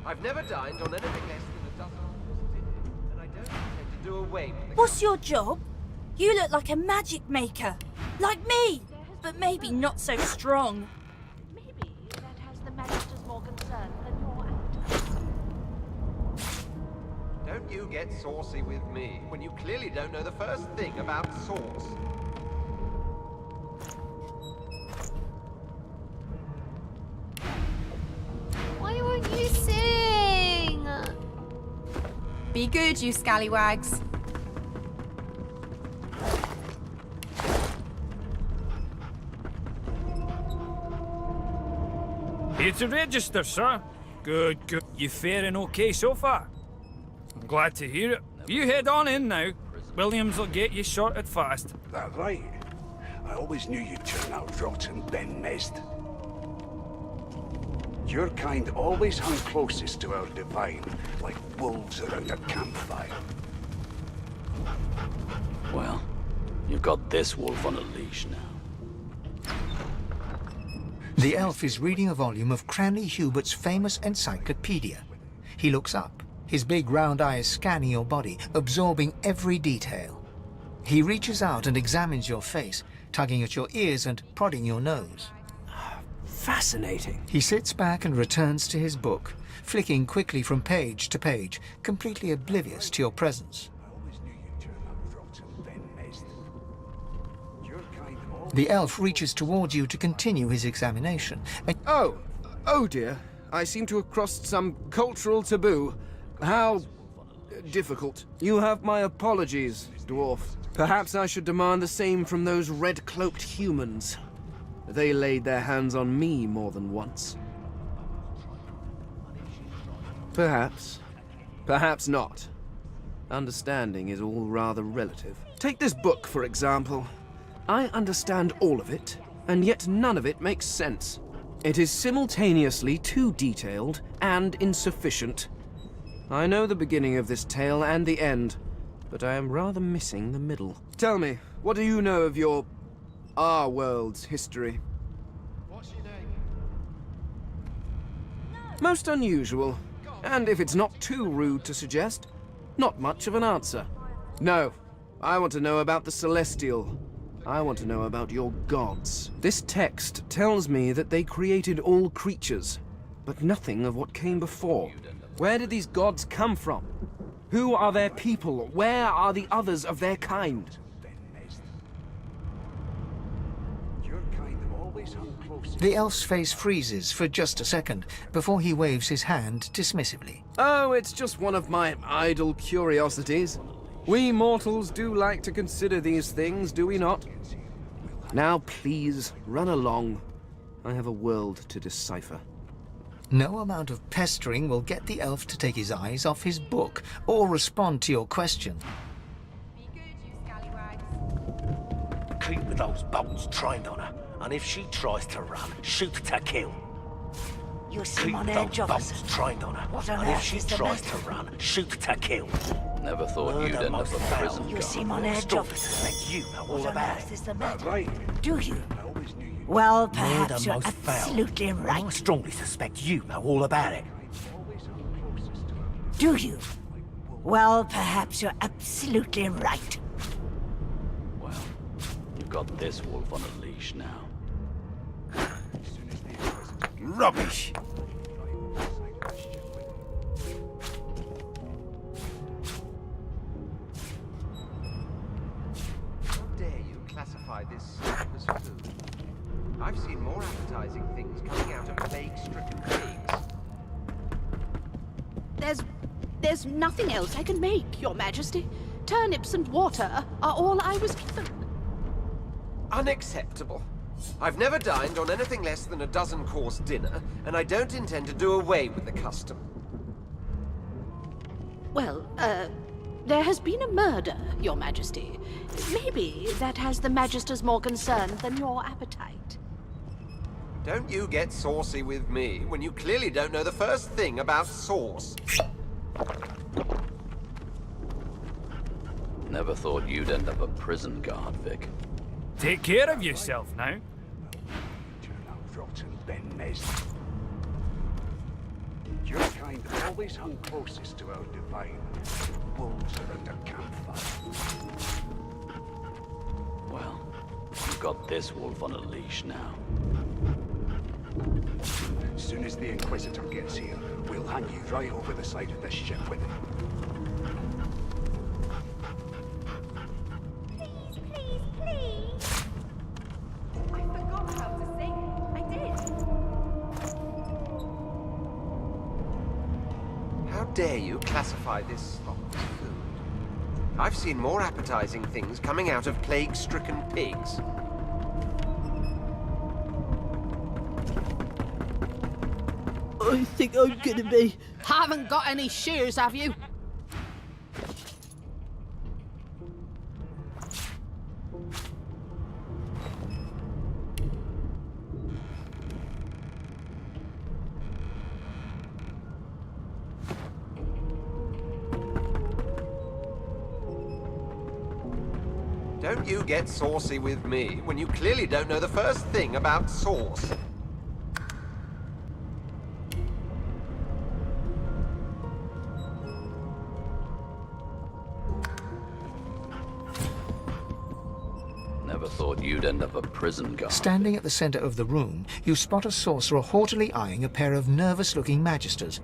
I've never dined on anything less than a dozen-course dinner, and I don't intend to do away with the What's your job? You look like a magic maker. Like me, but maybe not so strong. Maybe that has the Magisters more concerned than your appetite. Don't you get saucy with me when you clearly don't know the first thing about sauce. Why won't you sing? Be good, you scallywags. Here to register, sir. Good, good. You faring okay so far? I'm glad to hear it. You head on in now. Williams will get you sorted fast. That right? I always knew you'd turn out rotten, Ben Mezd. Your kind always hung closest to our divine, like wolves around a campfire. Well, you've got this wolf on a leash now. The elf is reading a volume of Cranley Hubert's famous encyclopedia. He looks up, his big round eyes scanning your body, absorbing every detail. He reaches out and examines your face, tugging at your ears and prodding your nose. Fascinating. He sits back and returns to his book, flicking quickly from page to page, completely oblivious to your presence. The elf reaches towards you to continue his examination. Oh dear. I seem to have crossed some cultural taboo. How difficult. You have my apologies, dwarf. Perhaps I should demand the same from those red-cloaked humans. They laid their hands on me more than once. Perhaps. Perhaps not. Understanding is all rather relative. Take this book, for example. I understand all of it, and yet none of it makes sense. It is simultaneously too detailed and insufficient. I know the beginning of this tale and the end, but I am rather missing the middle. Tell me, what do you know of our world's history? What's your name? Most unusual, and if it's not too rude to suggest, not much of an answer. No, I want to know about the Celestial. I want to know about your gods. This text tells me that they created all creatures, but nothing of what came before. Where did these gods come from? Who are their people? Where are the others of their kind? The elf's face freezes for just a second before he waves his hand dismissively. Oh, it's just one of my idle curiosities. We mortals do like to consider these things, do we not? Now please, run along. I have a world to decipher. No amount of pestering will get the elf to take his eyes off his book or respond to your question. Keep with those bolts trained on her, and if she tries to run, shoot to kill. You seem Keep on those edge, officer. bolts trained on her, What on and if earth she is the tries matter? to run, shoot to kill. Never thought you'd end up a prison You guard. seem on edge, Strongly officer. suspect you know all What on about earth it. is the matter? Right. Do you? Well, Murder perhaps you're most foul. absolutely I right. strongly suspect you know all about it. Do you? Well, perhaps you're absolutely right. Well, you've got this wolf on a leash now. Rubbish! How dare you classify this stuff as food? I've seen more appetizing things coming out of plague-stricken pigs. There's nothing else I can make, Your Majesty. Turnips and water are all I was given. Unacceptable. I've never dined on anything less than a dozen-course dinner, and I don't intend to do away with the custom. Well, there has been a murder, Your Majesty. Maybe that has the Magisters more concerned than your appetite. Don't you get saucy with me when you clearly don't know the first thing about sauce. Never thought you'd end up a prison guard, Vic. Take care of yourself now. Rotten Ben Nez. Your kind always hung closest to our divine. Wolves around a campfire. Well, you've got this wolf on a leash now. As soon as the Inquisitor gets here, we'll hang you right over the side of this ship with him. How dare you classify this slop as food? I've seen more appetizing things coming out of plague-stricken pigs. I think I'm gonna be... Haven't got any shears, have you? Don't you get saucy with me when you clearly don't know the first thing about sauce. Never thought you'd end up a prison guard. Standing at the center of the room, you spot a sorcerer haughtily eyeing a pair of nervous-looking magisters.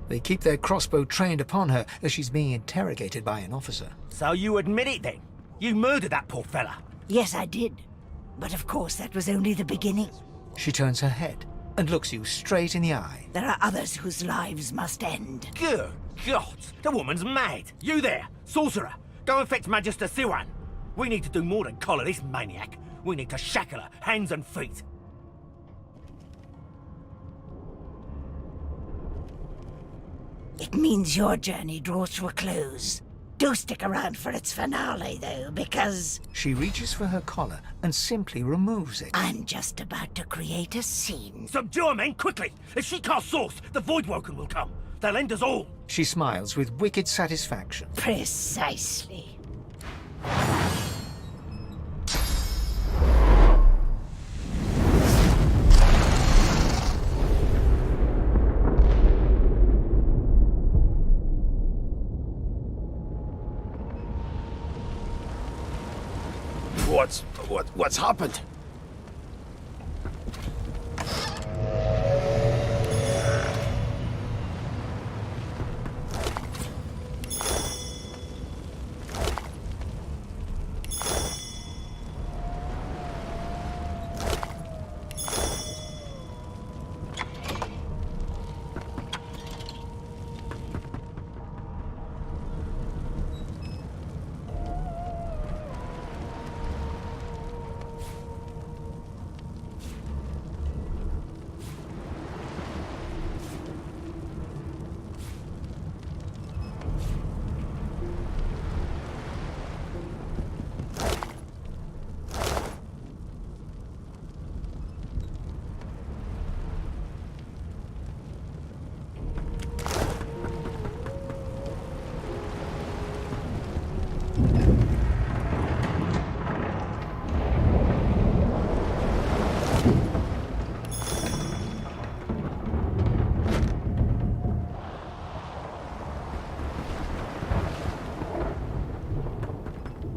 They keep their crossbow trained upon her as she's being interrogated by an officer. So you admit it then? You murdered that poor fella? Yes, I did. But of course, that was only the beginning. She turns her head and looks you straight in the eye. There are others whose lives must end. Good God! The woman's mad! You there, sorcerer! Go and fetch Magister Siwan! We need to do more than collar this maniac. We need to shackle her, hands and feet. It means your journey draws to a close. Do stick around for its finale, though, because... She reaches for her collar and simply removes it. I'm just about to create a scene. Subdue her, men, quickly! If she casts Source, the Voidwoken will come. They'll end us all. She smiles with wicked satisfaction. Precisely. What's happened?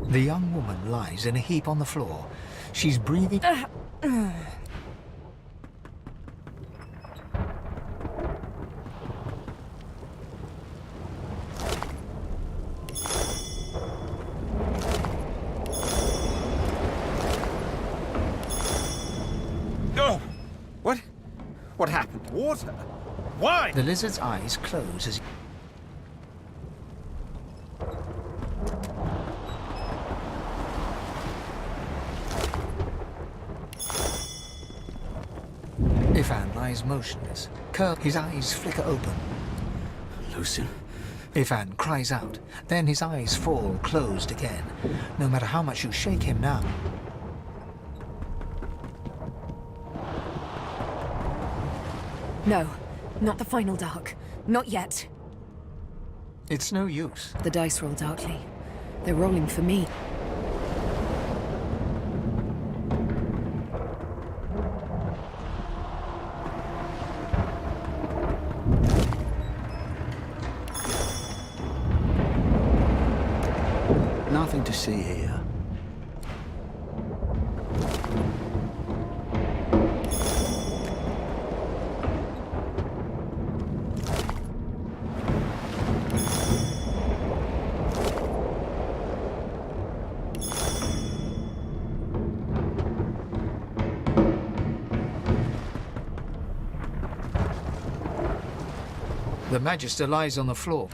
The young woman lies in a heap on the floor. She's breathing... Oh! What happened? Water? Why? The lizard's eyes close as... Ifan lies motionless. His eyes flicker open. Lucien? Ifan cries out. Then his eyes fall closed again. No matter how much you shake him now. No, not the final dark. Not yet. It's no use. The dice roll darkly. They're rolling for me. Nothing to see here. The Magister lies on the floor.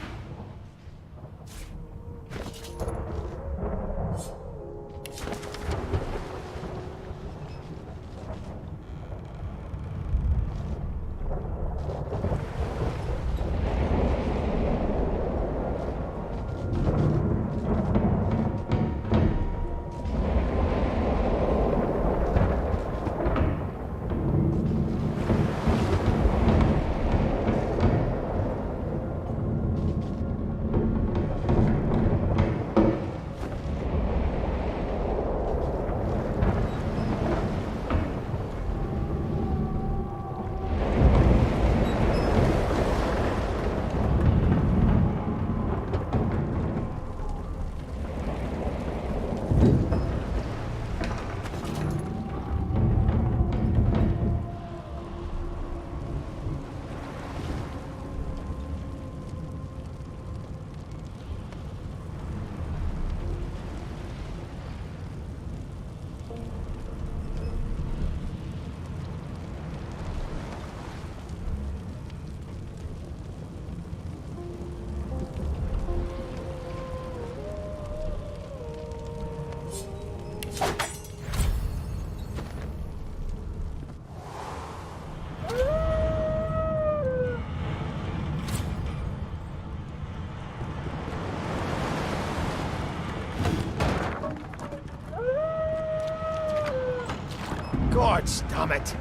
guards, damn it.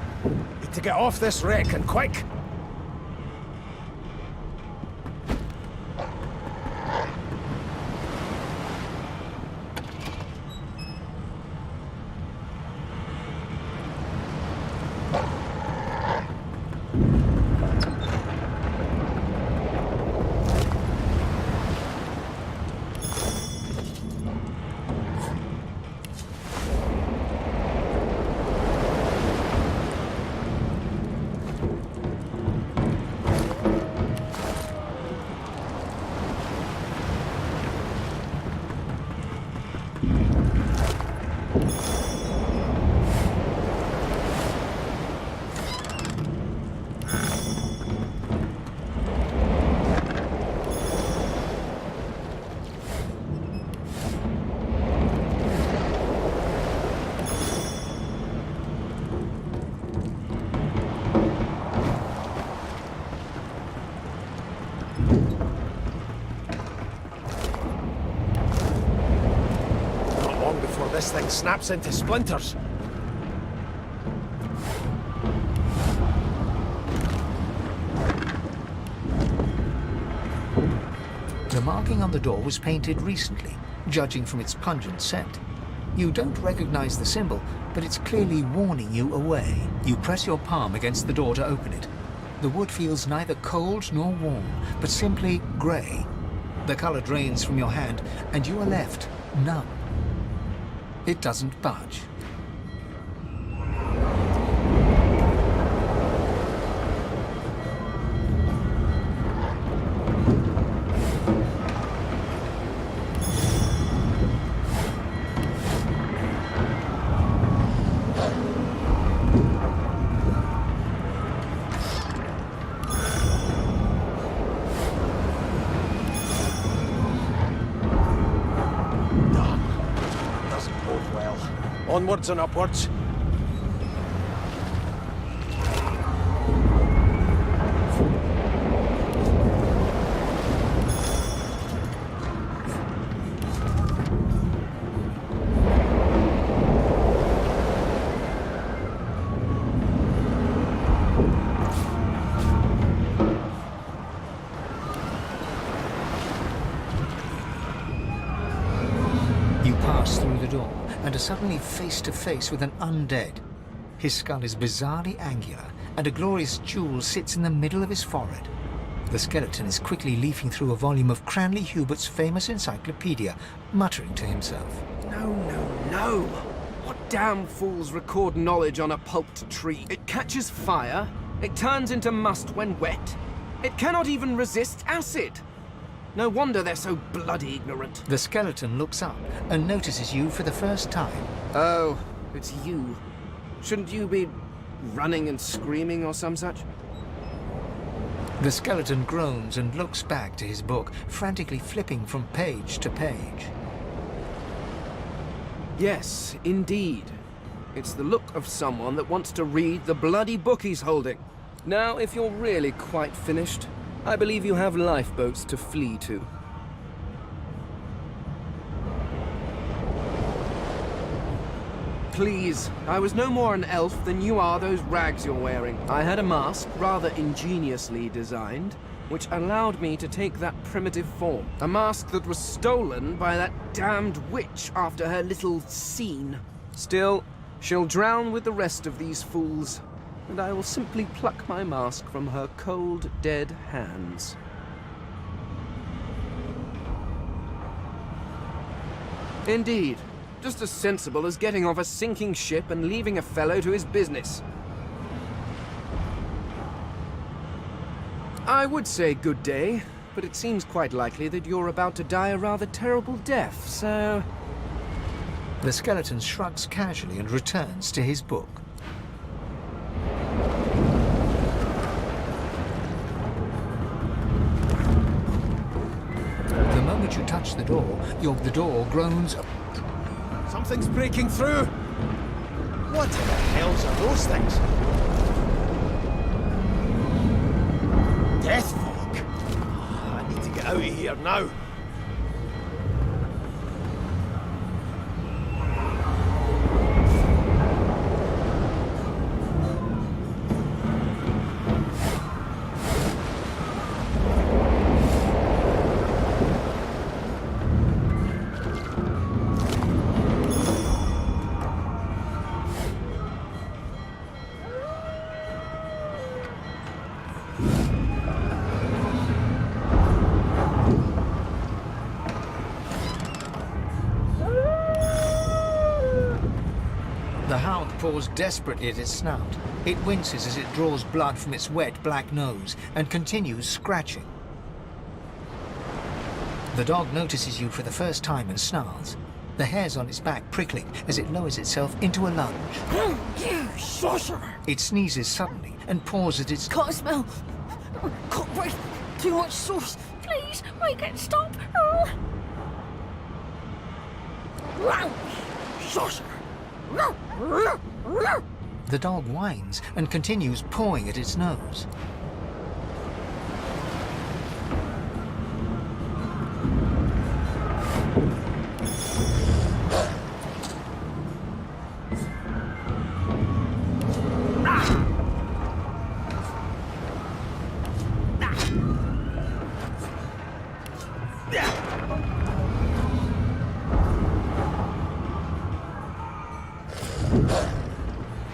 Need to get off this wreck and quick. This thing snaps into splinters. The marking on the door was painted recently, judging from its pungent scent. You don't recognize the symbol, but it's clearly warning you away. You press your palm against the door to open it. The wood feels neither cold nor warm, but simply grey. The color drains from your hand, and you are left numb. It doesn't budge. Onwards and upwards. You pass through the door and are suddenly face to face with an undead. His skull is bizarrely angular, and a glorious jewel sits in the middle of his forehead. The skeleton is quickly leafing through a volume of Cranley Hubert's famous encyclopedia, muttering to himself. No, no, no! What damn fools record knowledge on a pulped tree? It catches fire, it turns into must when wet, it cannot even resist acid! No wonder they're so bloody ignorant. The skeleton looks up and notices you for the first time. Oh, it's you. Shouldn't you be running and screaming or some such? The skeleton groans and looks back to his book, frantically flipping from page to page. Yes, indeed. It's the look of someone that wants to read the bloody book he's holding. Now, if you're really quite finished, I believe you have lifeboats to flee to. Please, I was no more an elf than you are those rags you're wearing. I had a mask, rather ingeniously designed, which allowed me to take that primitive form. A mask that was stolen by that damned witch after her little scene. Still, she'll drown with the rest of these fools, and I will simply pluck my mask from her cold, dead hands. Indeed. Just as sensible as getting off a sinking ship and leaving a fellow to his business. I would say good day, but it seems quite likely that you're about to die a rather terrible death, so... The skeleton shrugs casually and returns to his book. The moment you touch the door, the door groans. Something's breaking through! What in the hells are those things? Death fog! I need to get out of here now. paws desperately at its snout. It winces as it draws blood from its wet black nose and continues scratching. The dog notices you for the first time and snarls, the hairs on its back prickling as it lowers itself into a lunge. You sorcerer! It sneezes suddenly and paws at its... Can't smell. Can't breathe. Too much sauce. Please, make it stop. Oh. Sorcerer! The dog whines and continues pawing at its nose.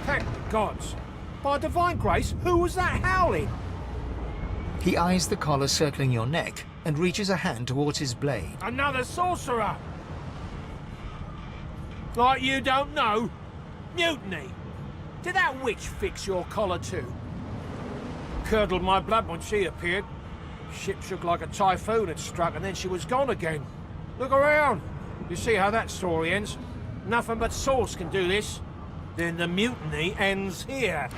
Thank the gods. By divine grace, who was that howling? He eyes the collar circling your neck and reaches a hand towards his blade. Another sorcerer! Like you don't know? Mutiny! Did that witch fix your collar too? Curdled my blood when she appeared. Ship shook like a typhoon had struck and then she was gone again. Look around. You see how that story ends? Nothing but sauce can do this. Then the mutiny ends here.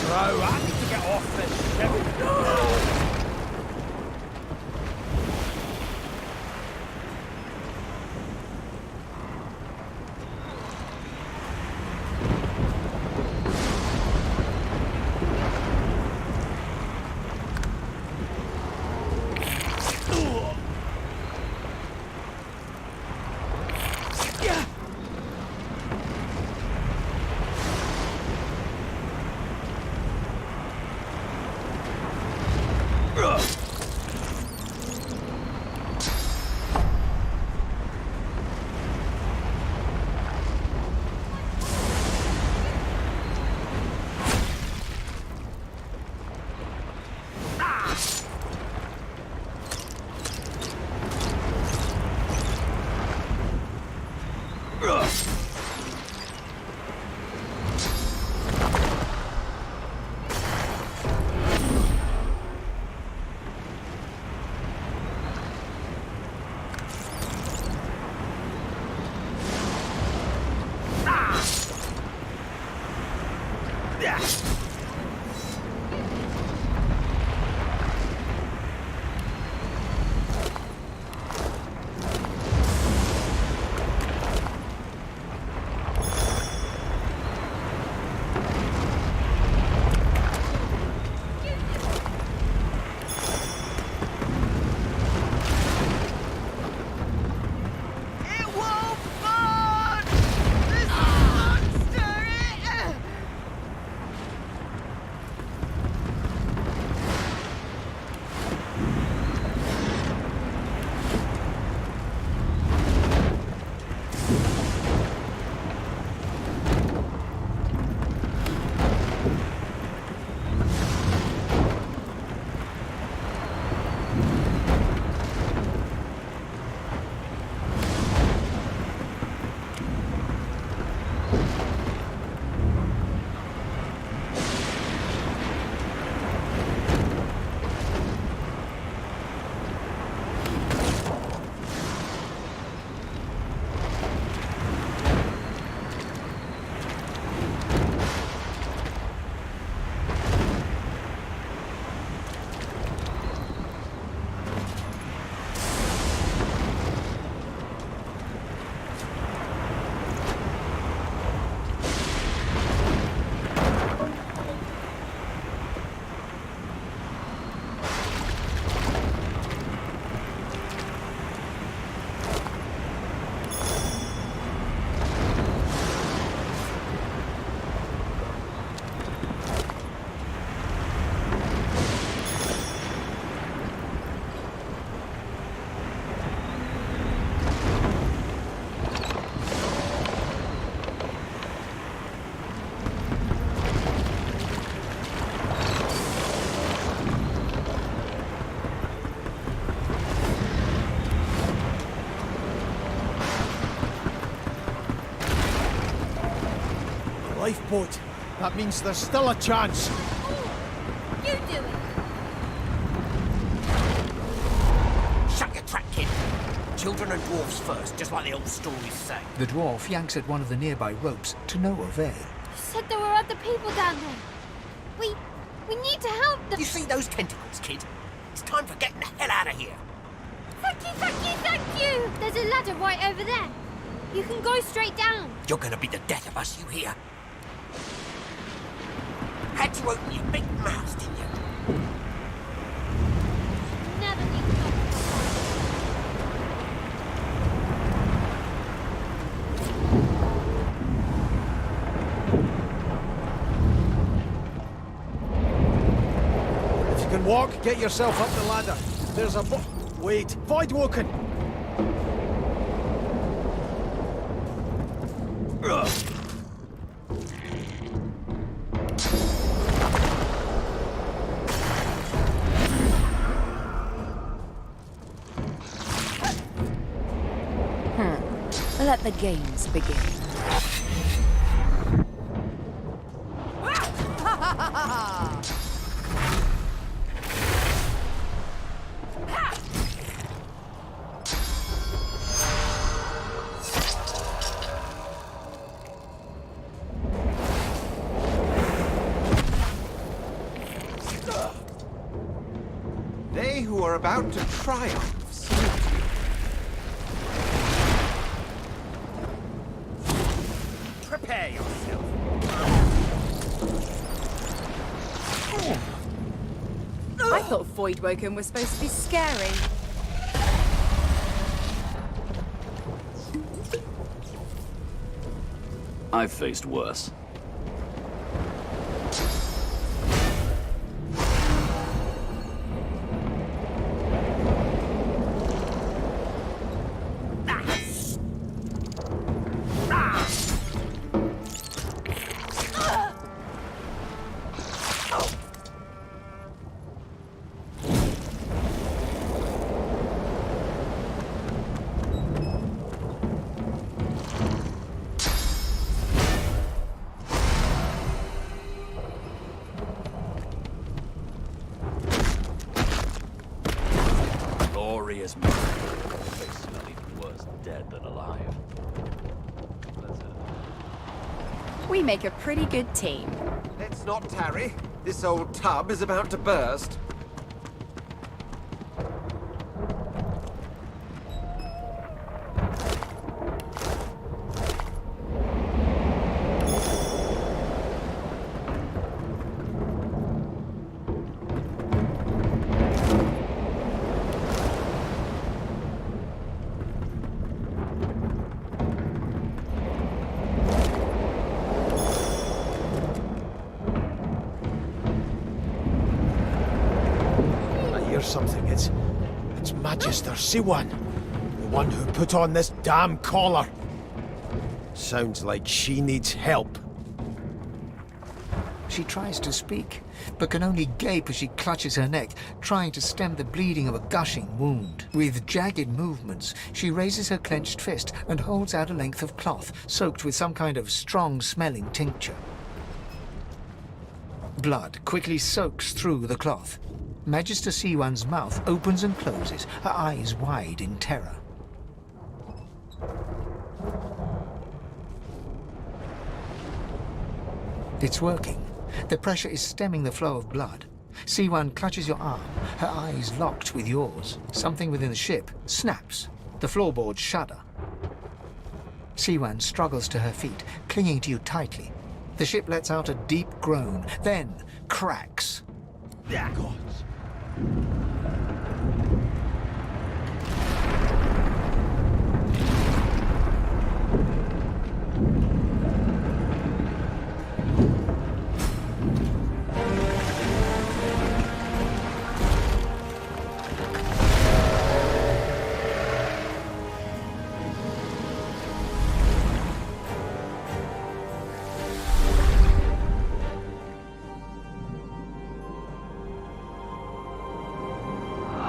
Bro, I need to get off this ship. Lifeboat. That means there's still a chance. You do it. Shut your trap, kid. Children and dwarfs first, just like the old stories say. The dwarf yanks at one of the nearby ropes to no avail. You said there were other people down there. We need to help them. You see those tentacles, kid? It's time for getting the hell out of here. Thank you, thank you, thank you! There's a ladder right over there. You can go straight down. You're gonna be the death of us, you hear? Had to open your big mouth, didn't you? Never need to talk. If you can walk, get yourself up the ladder. There's a Wait, Voidwoken! Let the games begin. They who are about to triumph salute you. Prepare yourself. I thought Voidwoken was supposed to be scary. I've faced worse. Glorious man. They smell even worse dead than alive. We make a pretty good team. Let's not tarry. This old tub is about to burst. Something. It's Magister Siwan, the one who put on this damn collar. Sounds like she needs help. She tries to speak, but can only gape as she clutches her neck, trying to stem the bleeding of a gushing wound. With jagged movements, she raises her clenched fist and holds out a length of cloth, soaked with some kind of strong-smelling tincture. Blood quickly soaks through the cloth. Magister Siwan's mouth opens and closes, her eyes wide in terror. It's working. The pressure is stemming the flow of blood. Siwan clutches your arm, her eyes locked with yours. Something within the ship snaps. The floorboards shudder. Siwan struggles to her feet, clinging to you tightly. The ship lets out a deep groan, then cracks. Gods.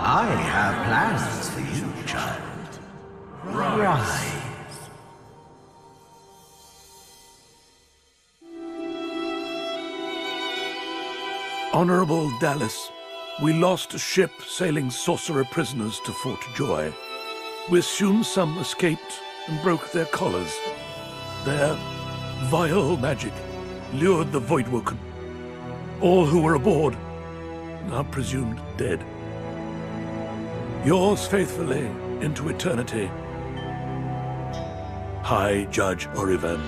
I have plans for you, child. Rise. Honorable Dallas, we lost a ship sailing sorcerer prisoners to Fort Joy. We assume some escaped and broke their collars. Their vile magic lured the Voidwoken. All who were aboard are presumed dead. Yours faithfully into eternity, High Judge Oriven.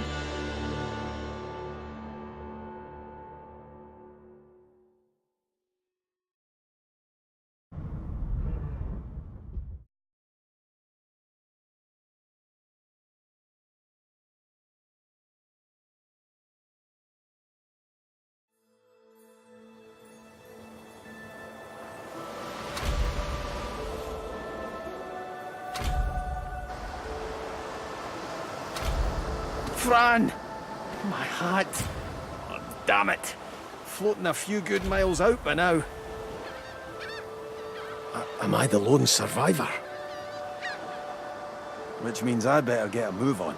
Fran! My hat! Oh, damn it! Floating a few good miles out by now. Am I the lone survivor? Which means I better get a move on.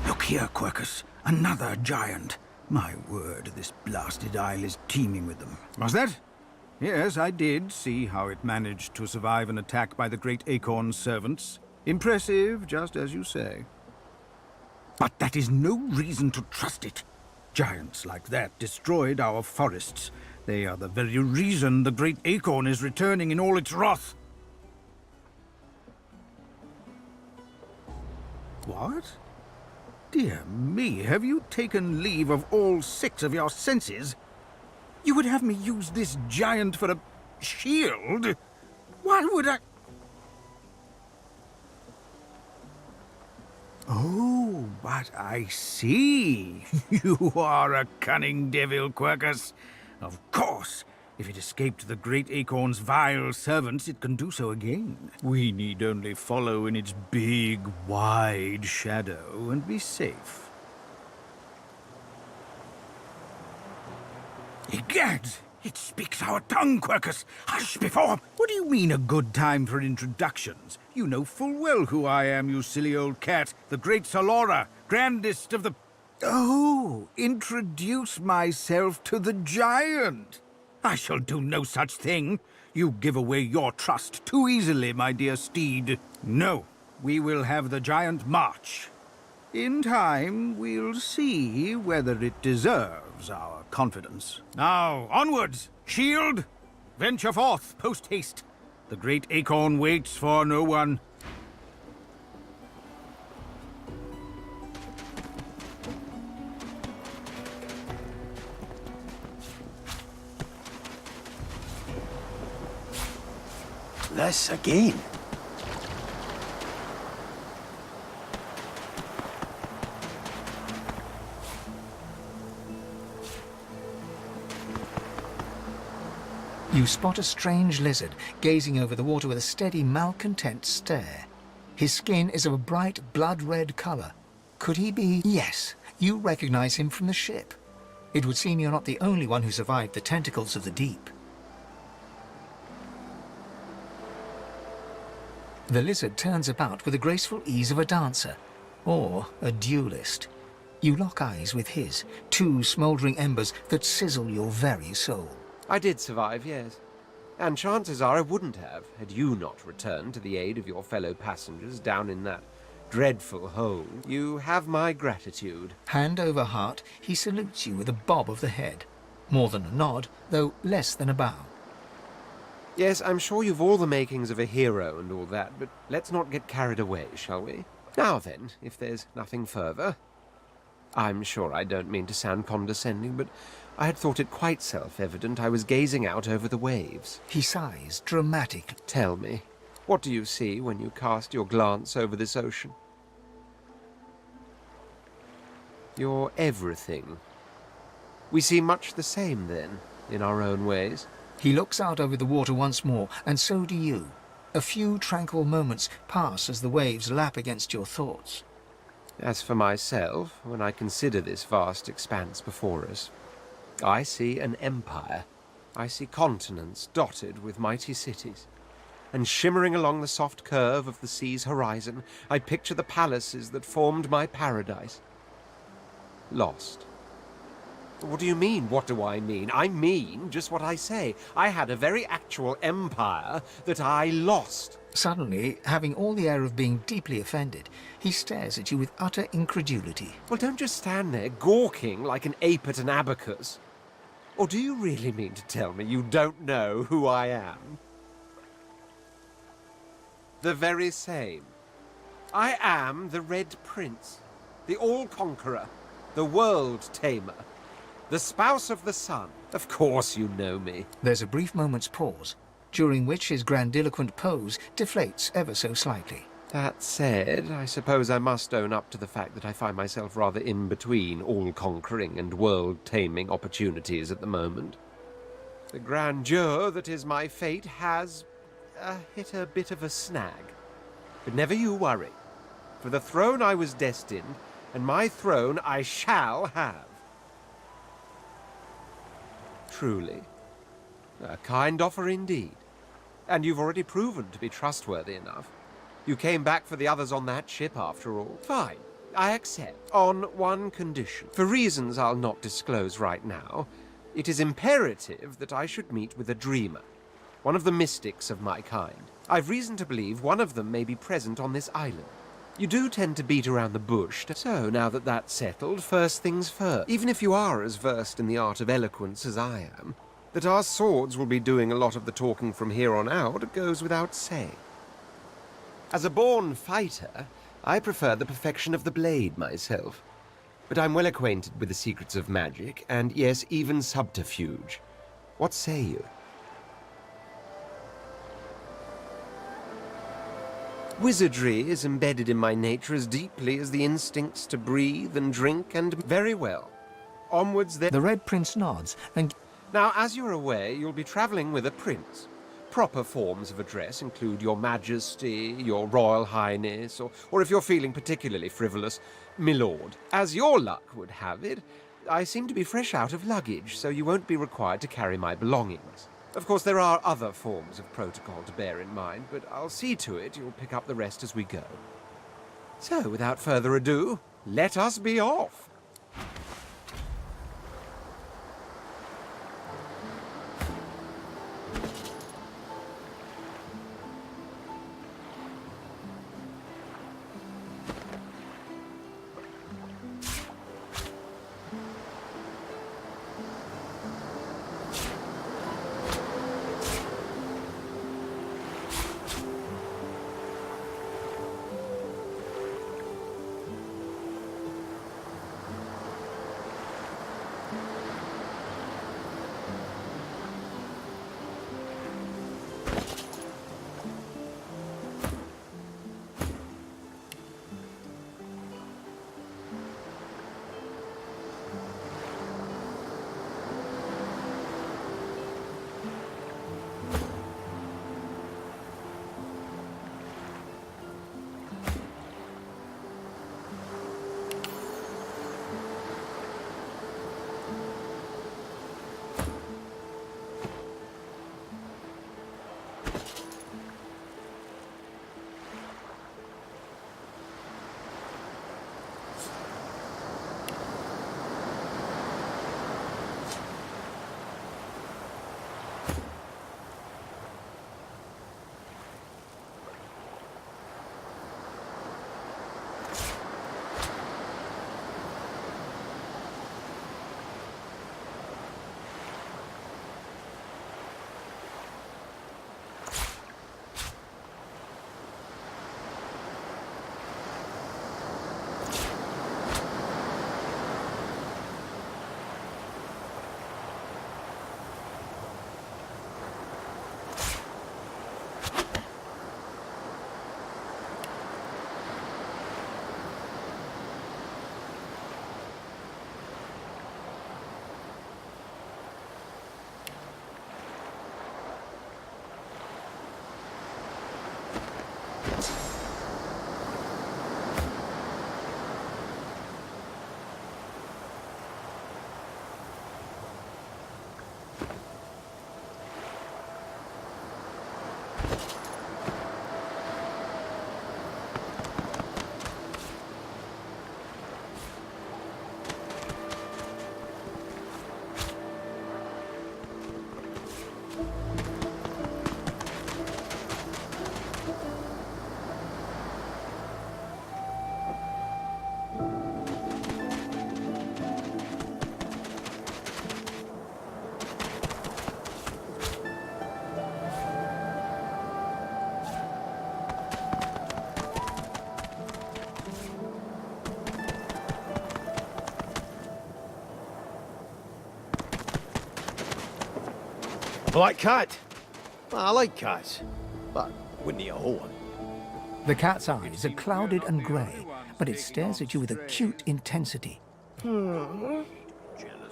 Look here, Quercus. Another giant. My word, this blasted isle is teeming with them. Was that? Yes, I did see how it managed to survive an attack by the Great Acorn's servants. Impressive, just as you say. But that is no reason to trust it. Giants like that destroyed our forests. They are the very reason the Great Acorn is returning in all its wrath. What? Dear me, have you taken leave of all 6 of your senses? You would have me use this giant for a shield? Why would I... Oh, but I see. You are a cunning devil, Quercus. Of course. If it escaped the Great Acorn's vile servants, it can do so again. We need only follow in its big, wide shadow and be safe. Egad! It speaks our tongue, Quercus! Hush before! What do you mean, a good time for introductions? You know full well who I am, you silly old cat. The great Solora, grandest of the... Oh, introduce myself to the giant! I shall do no such thing. You give away your trust too easily, my dear steed. No, we will have the giant march. In time, we'll see whether it deserves our confidence. Now, onwards! Shield! Venture forth, post-haste. The Great Acorn waits for no one. This again. You spot a strange lizard gazing over the water with a steady, malcontent stare. His skin is of a bright, blood-red color. Could he be... Yes, you recognize him from the ship. It would seem you're not the only one who survived the tentacles of the deep. The lizard turns about with the graceful ease of a dancer, or a duelist. You lock eyes with his, 2 smouldering embers that sizzle your very soul. I did survive, yes. And chances are I wouldn't have, had you not returned to the aid of your fellow passengers down in that dreadful hole. You have my gratitude. Hand over heart, he salutes you with a bob of the head. More than a nod, though less than a bow. Yes, I'm sure you've all the makings of a hero and all that, but let's not get carried away, shall we? Now then, if there's nothing further. I'm sure I don't mean to sound condescending, but I had thought it quite self-evident I was gazing out over the waves. He sighs, dramatic. Tell me, what do you see when you cast your glance over this ocean? You're everything. We see much the same, then, in our own ways. He looks out over the water once more, and so do you. A few tranquil moments pass as the waves lap against your thoughts. As for myself, when I consider this vast expanse before us, I see an empire. I see continents dotted with mighty cities. And shimmering along the soft curve of the sea's horizon, I picture the palaces that formed my paradise. Lost. What do you mean, what do I mean? I mean just what I say. I had a very actual empire that I lost. Suddenly, having all the air of being deeply offended, he stares at you with utter incredulity. Well, don't just stand there gawking like an ape at an abacus. Or do you really mean to tell me you don't know who I am? The very same. I am the Red Prince, the All-Conqueror, the World-Tamer, the Spouse of the Sun. Of course you know me. There's a brief moment's pause, during which his grandiloquent pose deflates ever so slightly. That said, I suppose I must own up to the fact that I find myself rather in between all-conquering and world-taming opportunities at the moment. The grandeur that is my fate has hit a bit of a snag. But never you worry. For the throne I was destined, and my throne I shall have. Truly. A kind offer indeed. And you've already proven to be trustworthy enough. You came back for the others on that ship, after all. Fine. I accept. On one condition. For reasons I'll not disclose right now, it is imperative that I should meet with a dreamer. One of the mystics of my kind. I've reason to believe one of them may be present on this island. You do tend to beat around the bush, so now that that's settled, first things first. Even if you are as versed in the art of eloquence as I am, that our swords will be doing a lot of the talking from here on out goes without saying. As a born fighter, I prefer the perfection of the blade myself. But I'm well acquainted with the secrets of magic, and yes, even subterfuge. What say you? Wizardry is embedded in my nature as deeply as the instincts to breathe and drink, and very well. Onwards then. The Red Prince nods, and... Now, as you're aware, you'll be traveling with a prince. Proper forms of address include Your Majesty, Your Royal Highness, or if you're feeling particularly frivolous, Milord. As your luck would have it, I seem to be fresh out of luggage, so you won't be required to carry my belongings. Of course, there are other forms of protocol to bear in mind, but I'll see to it you'll pick up the rest as we go. So, without further ado, let us be off! black cat. I like cats, but wouldn't eat a whole one. The cat's eyes are clouded and grey, but it stares at you with acute intensity.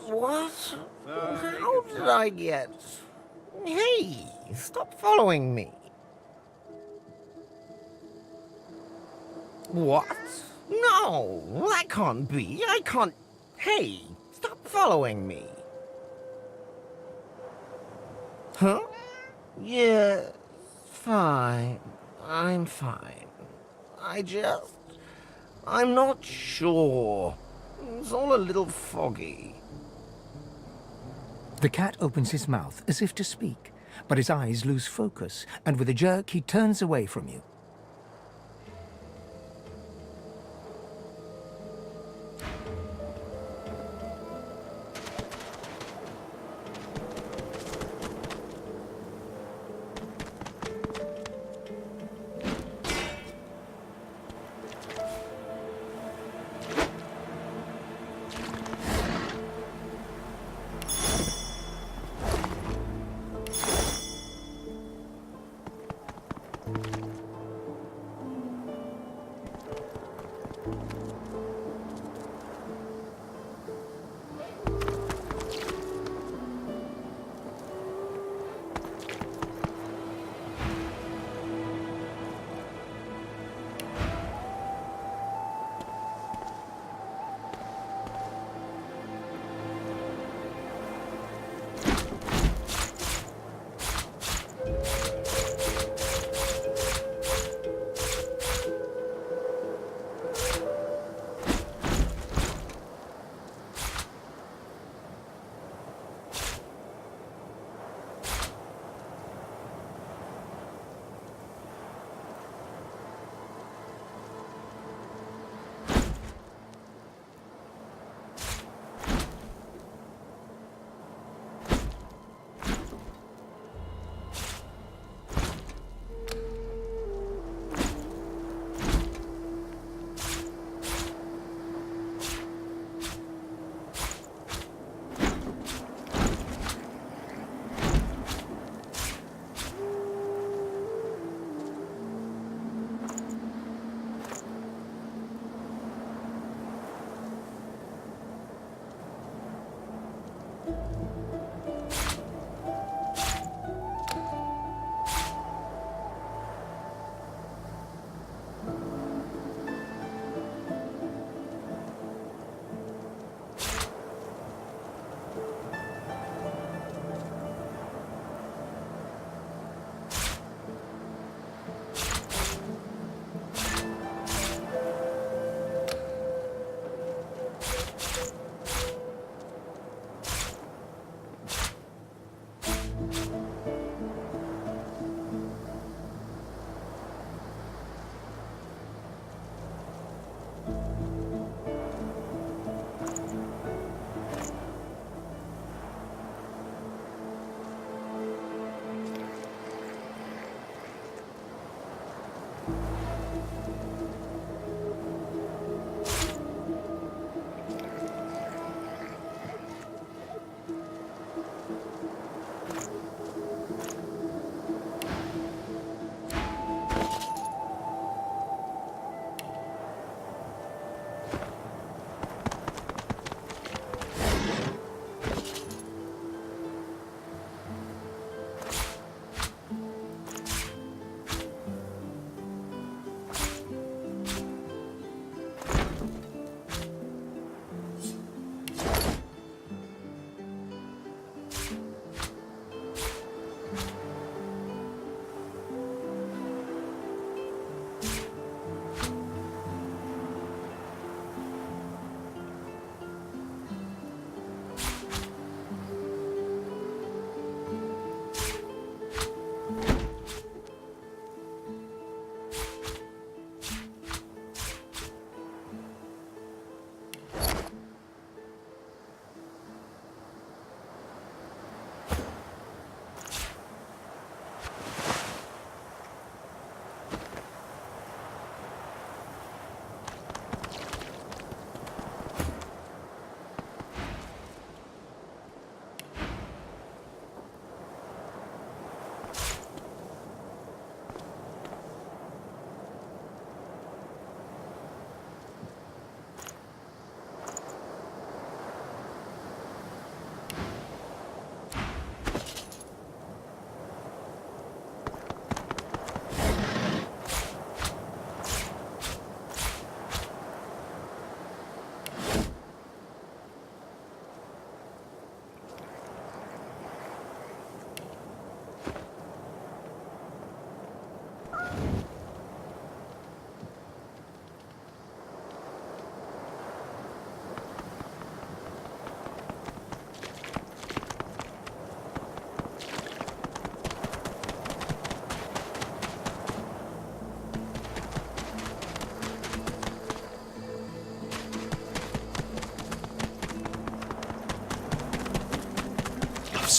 What? How did I get... Hey, stop following me. What? No, that can't be. I can't... Hey, stop following me. Huh? Yeah, fine. I'm fine. I'm not sure. It's all a little foggy. The cat opens his mouth as if to speak, but his eyes lose focus, and with a jerk he turns away from you.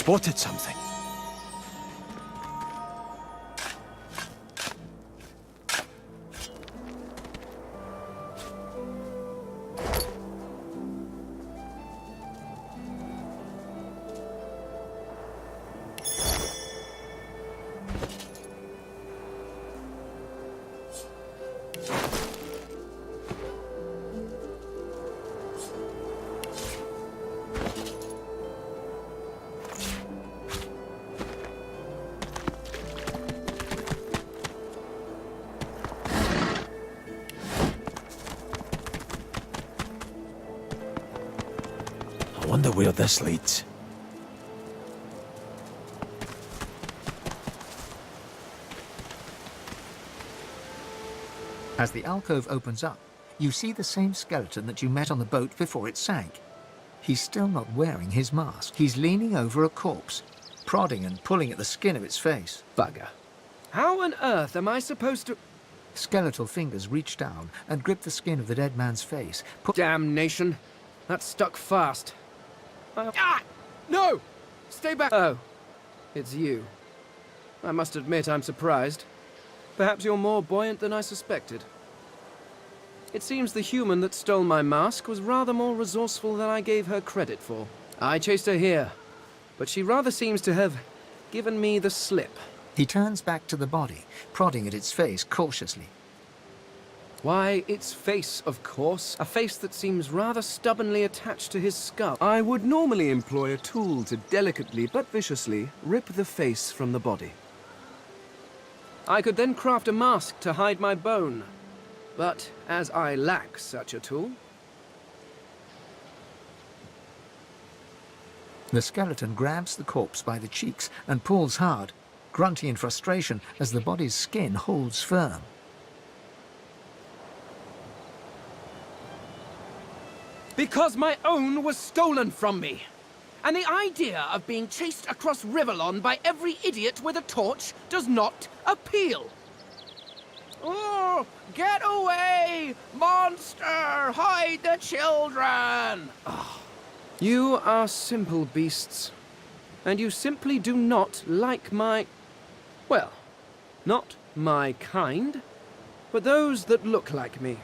spotted something. I wonder where this leads. As the alcove opens up, you see the same skeleton that you met on the boat before it sank. He's still not wearing his mask. He's leaning over a corpse, prodding and pulling at the skin of its face. Bugger. How on earth am I supposed to... Skeletal fingers reach down and grip the skin of the dead man's face. Damnation. That's stuck fast. Ah! No! Stay back! Oh. It's you. I must admit I'm surprised. Perhaps you're more buoyant than I suspected. It seems the human that stole my mask was rather more resourceful than I gave her credit for. I chased her here, but she rather seems to have given me the slip. He turns back to the body, prodding at its face cautiously. Why, its face, of course. A face that seems rather stubbornly attached to his skull. I would normally employ a tool to delicately but viciously rip the face from the body. I could then craft a mask to hide my bone. But as I lack such a tool... The skeleton grabs the corpse by the cheeks and pulls hard, grunting in frustration as the body's skin holds firm. Because my own was stolen from me. And the idea of being chased across Rivellon by every idiot with a torch does not appeal. Oh, get away! Monster! Hide the children! Oh. You are simple beasts. And you simply do not like my... Well, not my kind, but those that look like me.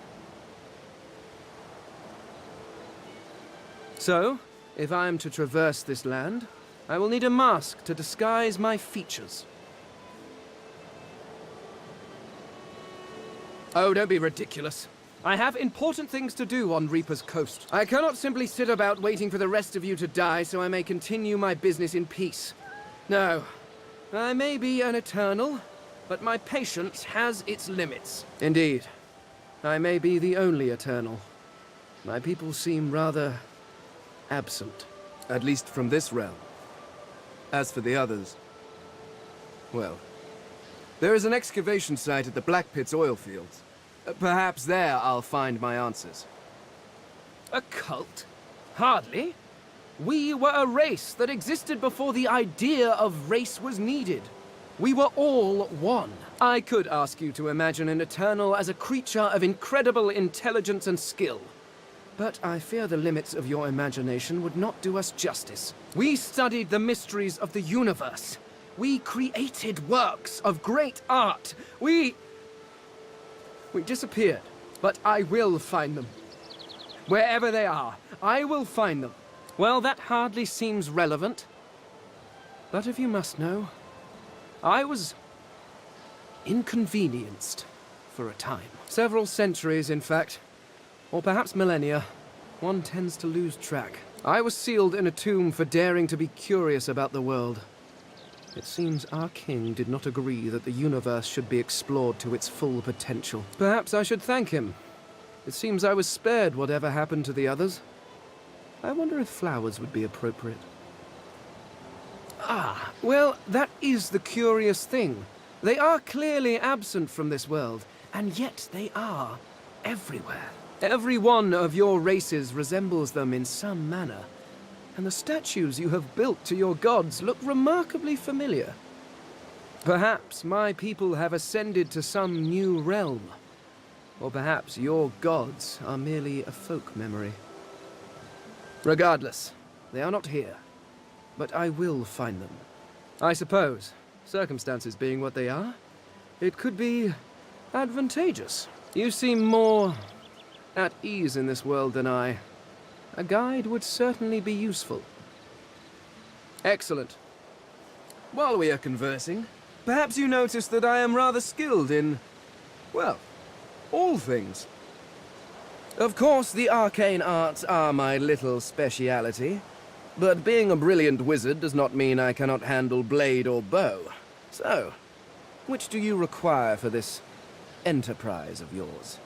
So, if I am to traverse this land, I will need a mask to disguise my features. Oh, don't be ridiculous. I have important things to do on Reaper's Coast. I cannot simply sit about waiting for the rest of you to die so I may continue my business in peace. No, I may be an eternal, but my patience has its limits. Indeed, I may be the only eternal. My people seem rather absent, at least from this realm. As for the others, well, there is an excavation site at the Black Pit's oil fields. Perhaps there I'll find my answers. A cult? Hardly. We were a race that existed before the idea of race was needed. We were all one. I could ask you to imagine an Eternal as a creature of incredible intelligence and skill. But I fear the limits of your imagination would not do us justice. We studied the mysteries of the universe. We created works of great art. We disappeared, but I will find them. Wherever they are, I will find them. Well, that hardly seems relevant. But if you must know, I was inconvenienced for a time. Several centuries, in fact. Or perhaps millennia. One tends to lose track. I was sealed in a tomb for daring to be curious about the world. It seems our king did not agree that the universe should be explored to its full potential. Perhaps I should thank him. It seems I was spared whatever happened to the others. I wonder if flowers would be appropriate. Ah, well, that is the curious thing. They are clearly absent from this world, and yet they are everywhere. Every one of your races resembles them in some manner, and the statues you have built to your gods look remarkably familiar. Perhaps my people have ascended to some new realm, or perhaps your gods are merely a folk memory. Regardless, they are not here. but I will find them. I suppose, circumstances being what they are, it could be advantageous. You seem more at ease in this world than I. A guide would certainly be useful. Excellent. While we are conversing, perhaps you notice that I am rather skilled in, well, all things. Of course, the arcane arts are my little speciality, but being a brilliant wizard does not mean I cannot handle blade or bow. So, which do you require for this enterprise of yours?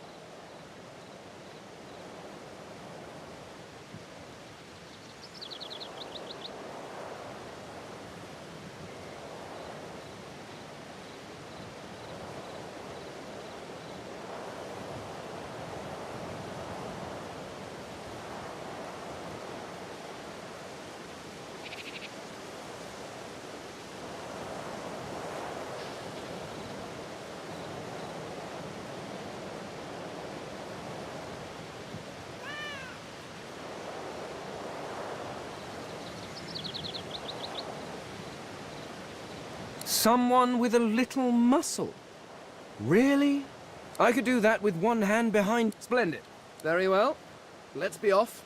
Someone with a little muscle. Really? I could do that with one hand behind... Splendid. Very well. Let's be off.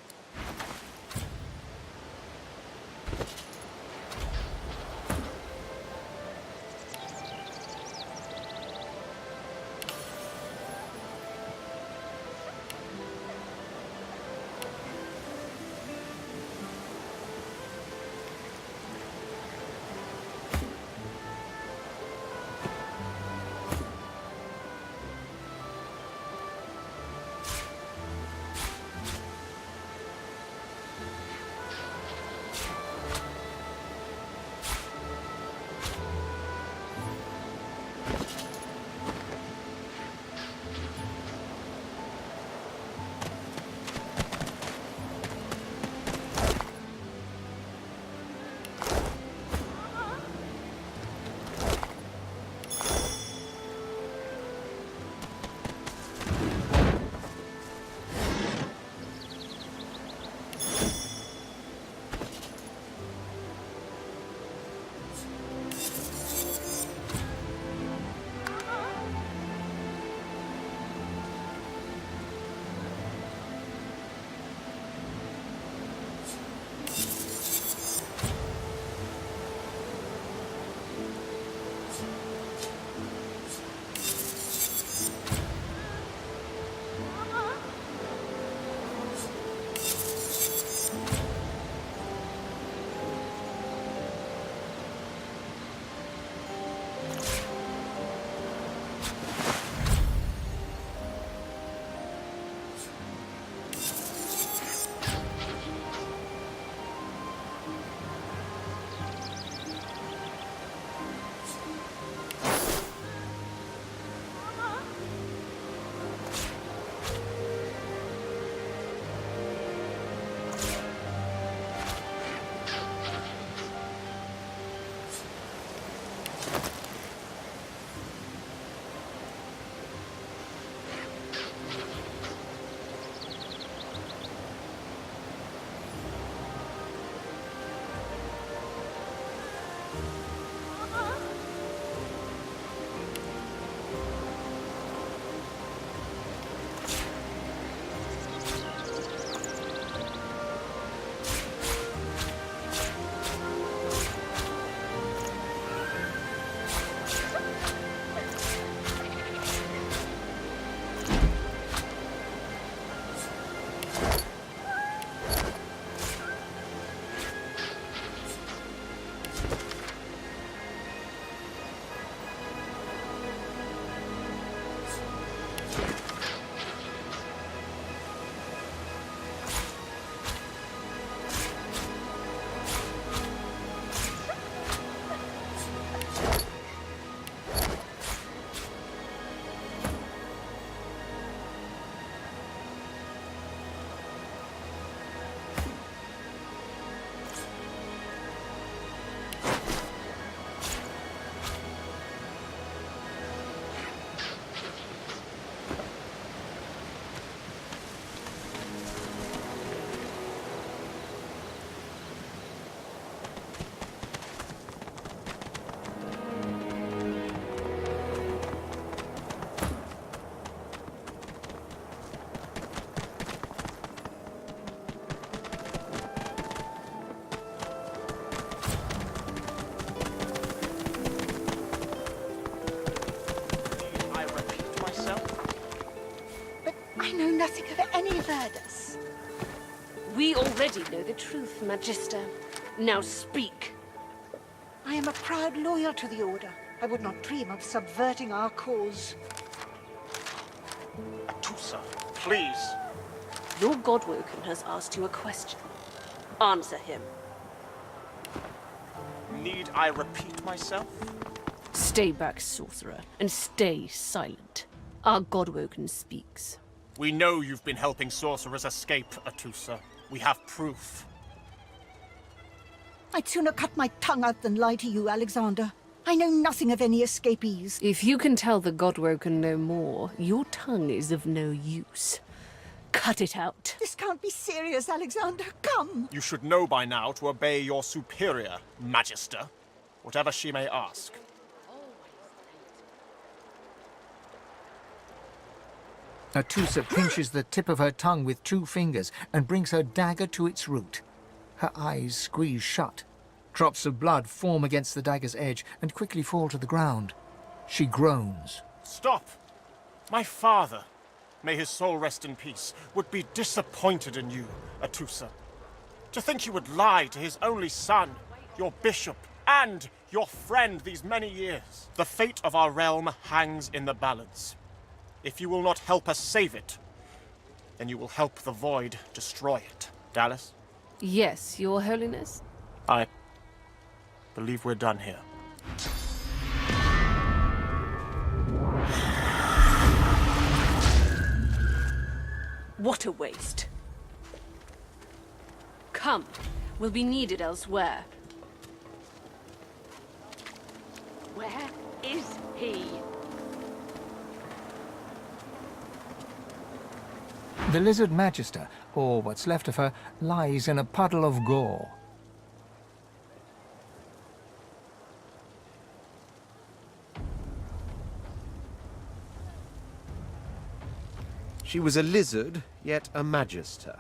nothing of any Verdus. We already know the truth, Magister. Now speak. I am a proud loyal to the Order. I would not dream of subverting our cause. Atusa, please. Your Godwoken has asked you a question. Answer him. Need I repeat myself? Stay back, sorcerer, and stay silent. Our Godwoken speaks. We know you've been helping sorcerers escape, Atusa. We have proof. I'd sooner cut my tongue out than lie to you, Alexander. I know nothing of any escapees. If you can tell the Godwoken no more, your tongue is of no use. Cut it out. This can't be serious, Alexander. Come! You should know by now to obey your superior, Magister, whatever she may ask. Atusa pinches the tip of her tongue with 2 fingers and brings her dagger to its root. Her eyes squeeze shut. Drops of blood form against the dagger's edge and quickly fall to the ground. She groans. Stop! My father, may his soul rest in peace, would be disappointed in you, Atusa. To think you would lie to his only son, your bishop, and your friend these many years. The fate of our realm hangs in the balance. If you will not help us save it, then you will help the Void destroy it. Dallas? Yes, Your Holiness? I believe we're done here. What a waste. Come, we'll be needed elsewhere. Where is he? The Lizard Magister, or what's left of her, lies in a puddle of gore. She was a lizard, yet a magister.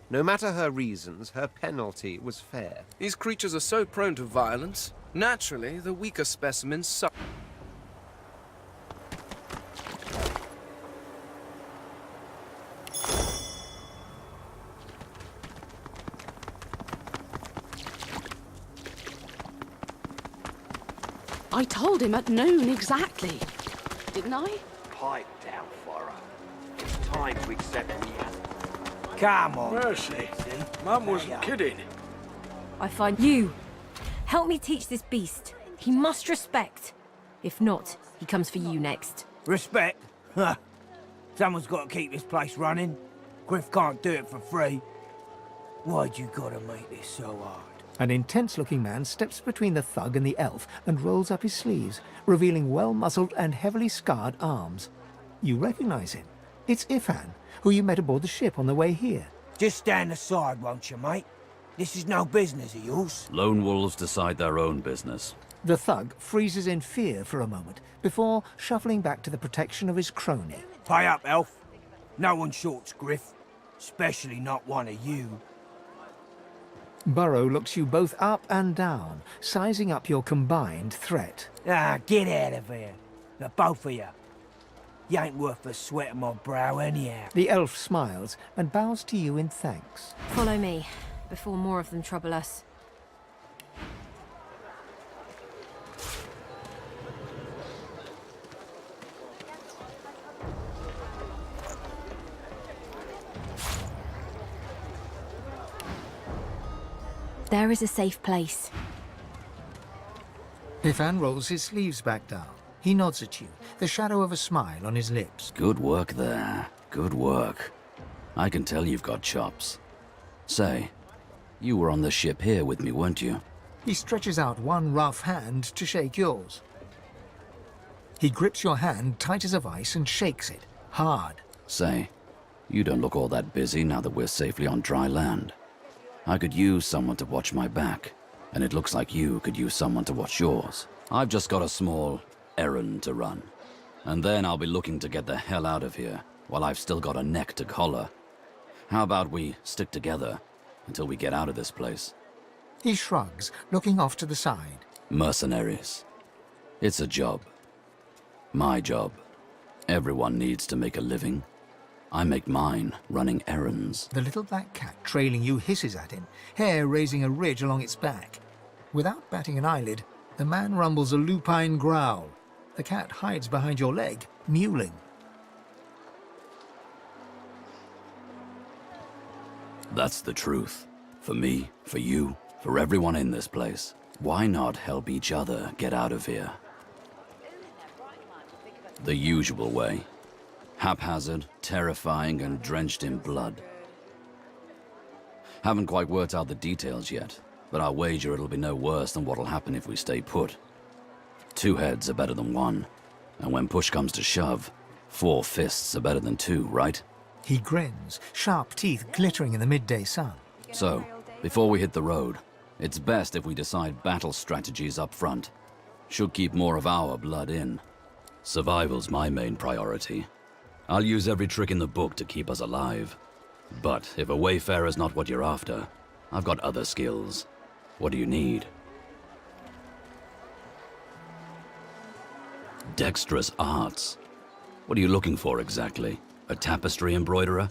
No matter her reasons, her penalty was fair. These creatures are so prone to violence. Naturally, the weaker specimens suffer. I told him at noon exactly, didn't I? Pipe down for her. It's time to accept reality. Come on. Mercy. Mum wasn't kidding. I find you. Help me teach this beast. He must respect. If not, he comes for you next. Respect? Huh. Someone's got to keep this place running. Griff can't do it for free. Why'd you gotta make this so hard? An intense-looking man steps between the thug and the elf and rolls up his sleeves, revealing well-muscled and heavily scarred arms. You recognize him. It's Ifan, who you met aboard the ship on the way here. Just stand aside, won't you, mate? This is no business of yours. Lone wolves decide their own business. The thug freezes in fear for a moment, before shuffling back to the protection of his crony. Pay up, elf. No one shorts Griff. Especially not one of you. Burrow looks you both up and down, sizing up your combined threat. Ah, get out of here. The both of you. You ain't worth the sweat of my brow anyhow. The elf smiles and bows to you in thanks. Follow me, before more of them trouble us. There is a safe place. Ifan rolls his sleeves back down. He nods at you, the shadow of a smile on his lips. Good work there. Good work. I can tell you've got chops. Say, you were on the ship here with me, weren't you? He stretches out one rough hand to shake yours. He grips your hand tight as a vice and shakes it, hard. Say, you don't look all that busy now that we're safely on dry land. I could use someone to watch my back, and it looks like you could use someone to watch yours. I've just got a small errand to run, and then I'll be looking to get the hell out of here while I've still got a neck to collar. How about we stick together until we get out of this place? He shrugs, looking off to the side. Mercenaries. It's a job. My job. Everyone needs to make a living. I make mine running errands. The little black cat trailing you hisses at him, hair raising a ridge along its back. Without batting an eyelid, the man rumbles a lupine growl. The cat hides behind your leg, mewling. That's the truth. For me, for you, for everyone in this place. Why not help each other get out of here? The usual way. Haphazard, terrifying, and drenched in blood. Haven't quite worked out the details yet, but I'll wager it'll be no worse than what'll happen if we stay put. 2 heads are better than 1, and when push comes to shove, 4 fists are better than 2, right? He grins, sharp teeth glittering in the midday sun. So, before we hit the road, it's best if we decide battle strategies up front. Should keep more of our blood in. Survival's my main priority. I'll use every trick in the book to keep us alive. But if a wayfarer's not what you're after, I've got other skills. What do you need? Dexterous arts. What are you looking for exactly? A tapestry embroiderer?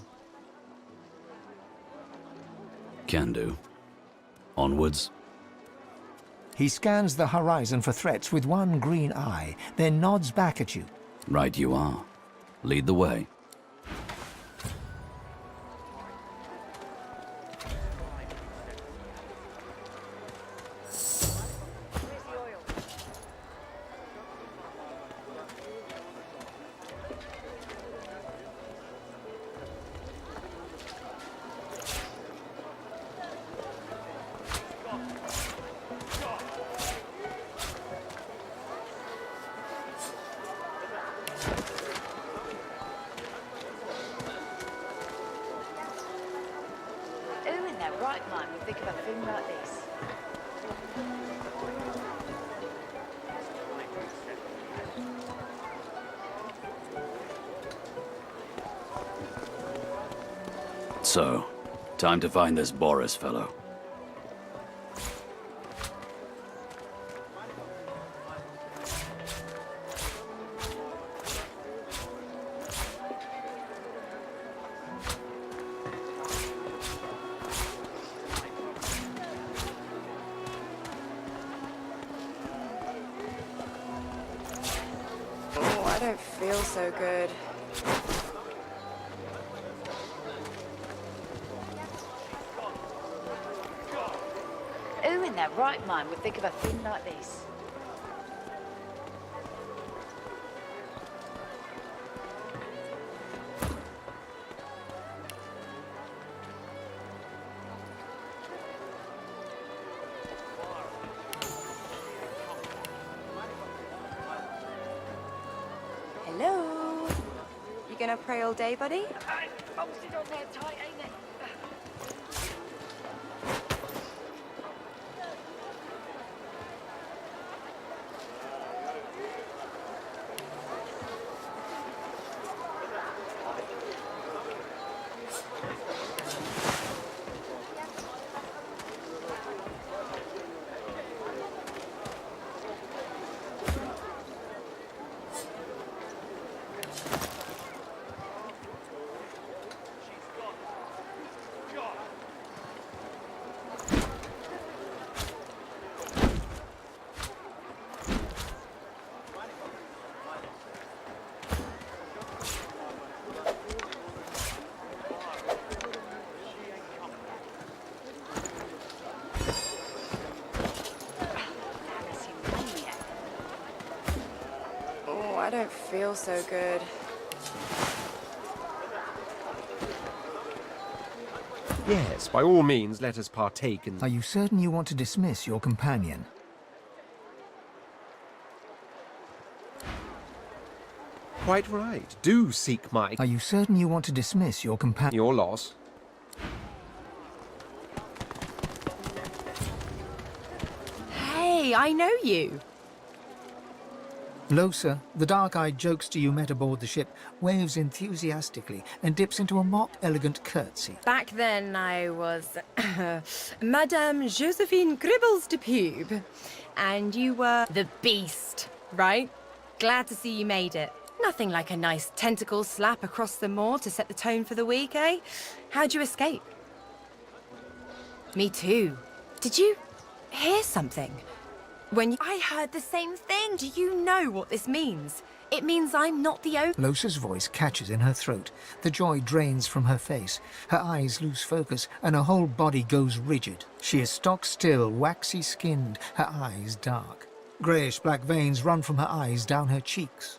Can do. Onwards. He scans the horizon for threats with one green eye, then nods back at you. Right you are. Lead the way. So, time to find this Boris fellow. Oh, I don't feel so good. Who in their right mind would think of a thing like this? Hello? You gonna pray all day, buddy? Bolted on there tight, ain't it? Oh, I don't feel so good. Yes, by all means, let us partake in... Are you certain you want to dismiss your companion? Quite right. Do seek my... Are you certain you want to dismiss your companion? Your loss. Hey, I know you. Losa, the dark-eyed jokester you met aboard the ship, waves enthusiastically and dips into a mock elegant curtsy. Back then, I was Madame Josephine Gribbles de Pube. And you were the Beast, right? Glad to see you made it. Nothing like a nice tentacle slap across the moor to set the tone for the week, eh? How'd you escape? Me too. Did you hear something? I heard the same thing. Do you know what this means? It means I'm not the only... Losa's voice catches in her throat. The joy drains from her face. Her eyes lose focus, and her whole body goes rigid. She is stock still, waxy skinned, her eyes dark. Greyish-black veins run from her eyes down her cheeks.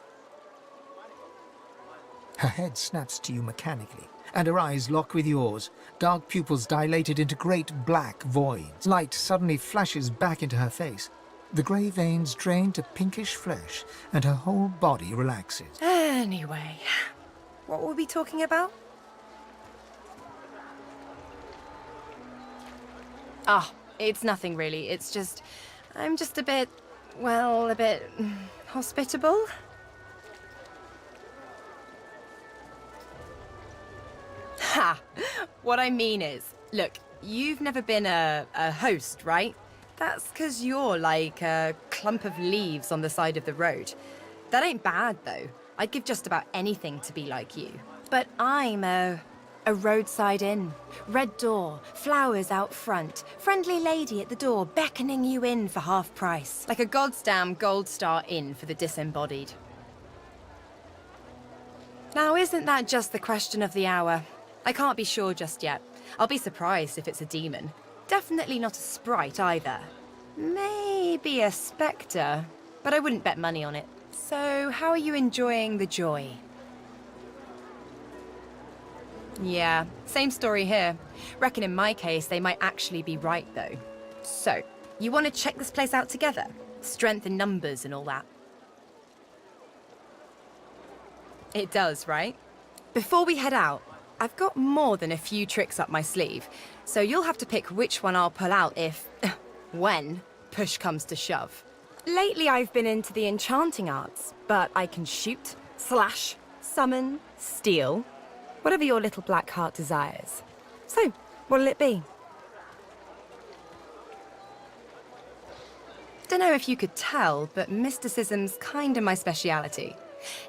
Her head snaps to you mechanically, and her eyes lock with yours. Dark pupils dilated into great black voids. Light suddenly flashes back into her face. The grey veins drain to pinkish flesh, and her whole body relaxes. Anyway, what were we talking about? Ah, it's nothing really. It's just... I'm just a bit... well, a bit... hospitable? Ha! What I mean is, look, you've never been a host, right? That's 'cause you're like a clump of leaves on the side of the road. That ain't bad, though. I'd give just about anything to be like you. But I'm a roadside inn. Red door, flowers out front, friendly lady at the door beckoning you in for half price. Like a goddamn gold star inn for the disembodied. Now, isn't that just the question of the hour? I can't be sure just yet. I'll be surprised if it's a demon. Definitely not a sprite either. Maybe a spectre, but I wouldn't bet money on it. So, how are you enjoying the joy? Yeah, same story here. Reckon in my case, they might actually be right, though. So, you want to check this place out together? Strength in numbers and all that. It does, right? Before we head out, I've got more than a few tricks up my sleeve, so you'll have to pick which one I'll pull out if... when push comes to shove. Lately I've been into the enchanting arts, but I can shoot, slash, summon, steal, whatever your little black heart desires. So, what'll it be? Dunno if you could tell, but mysticism's kinda my speciality.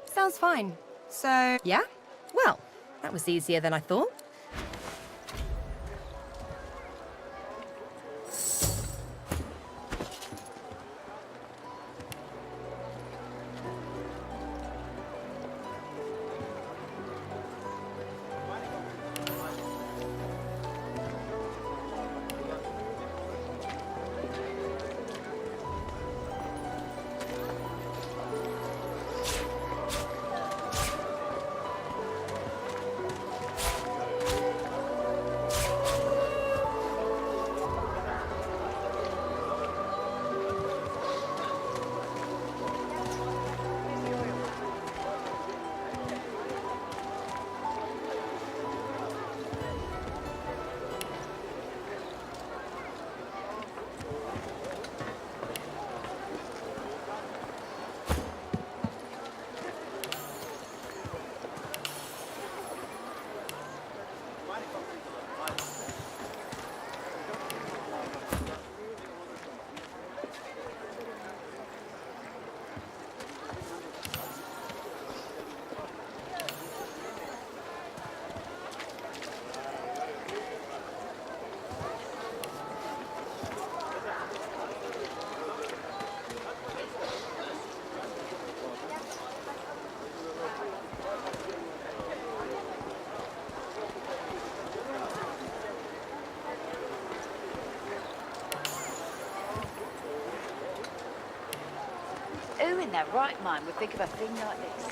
Sounds fine. So, yeah? Well, that was easier than I thought. Who in their right mind would think of a thing like this?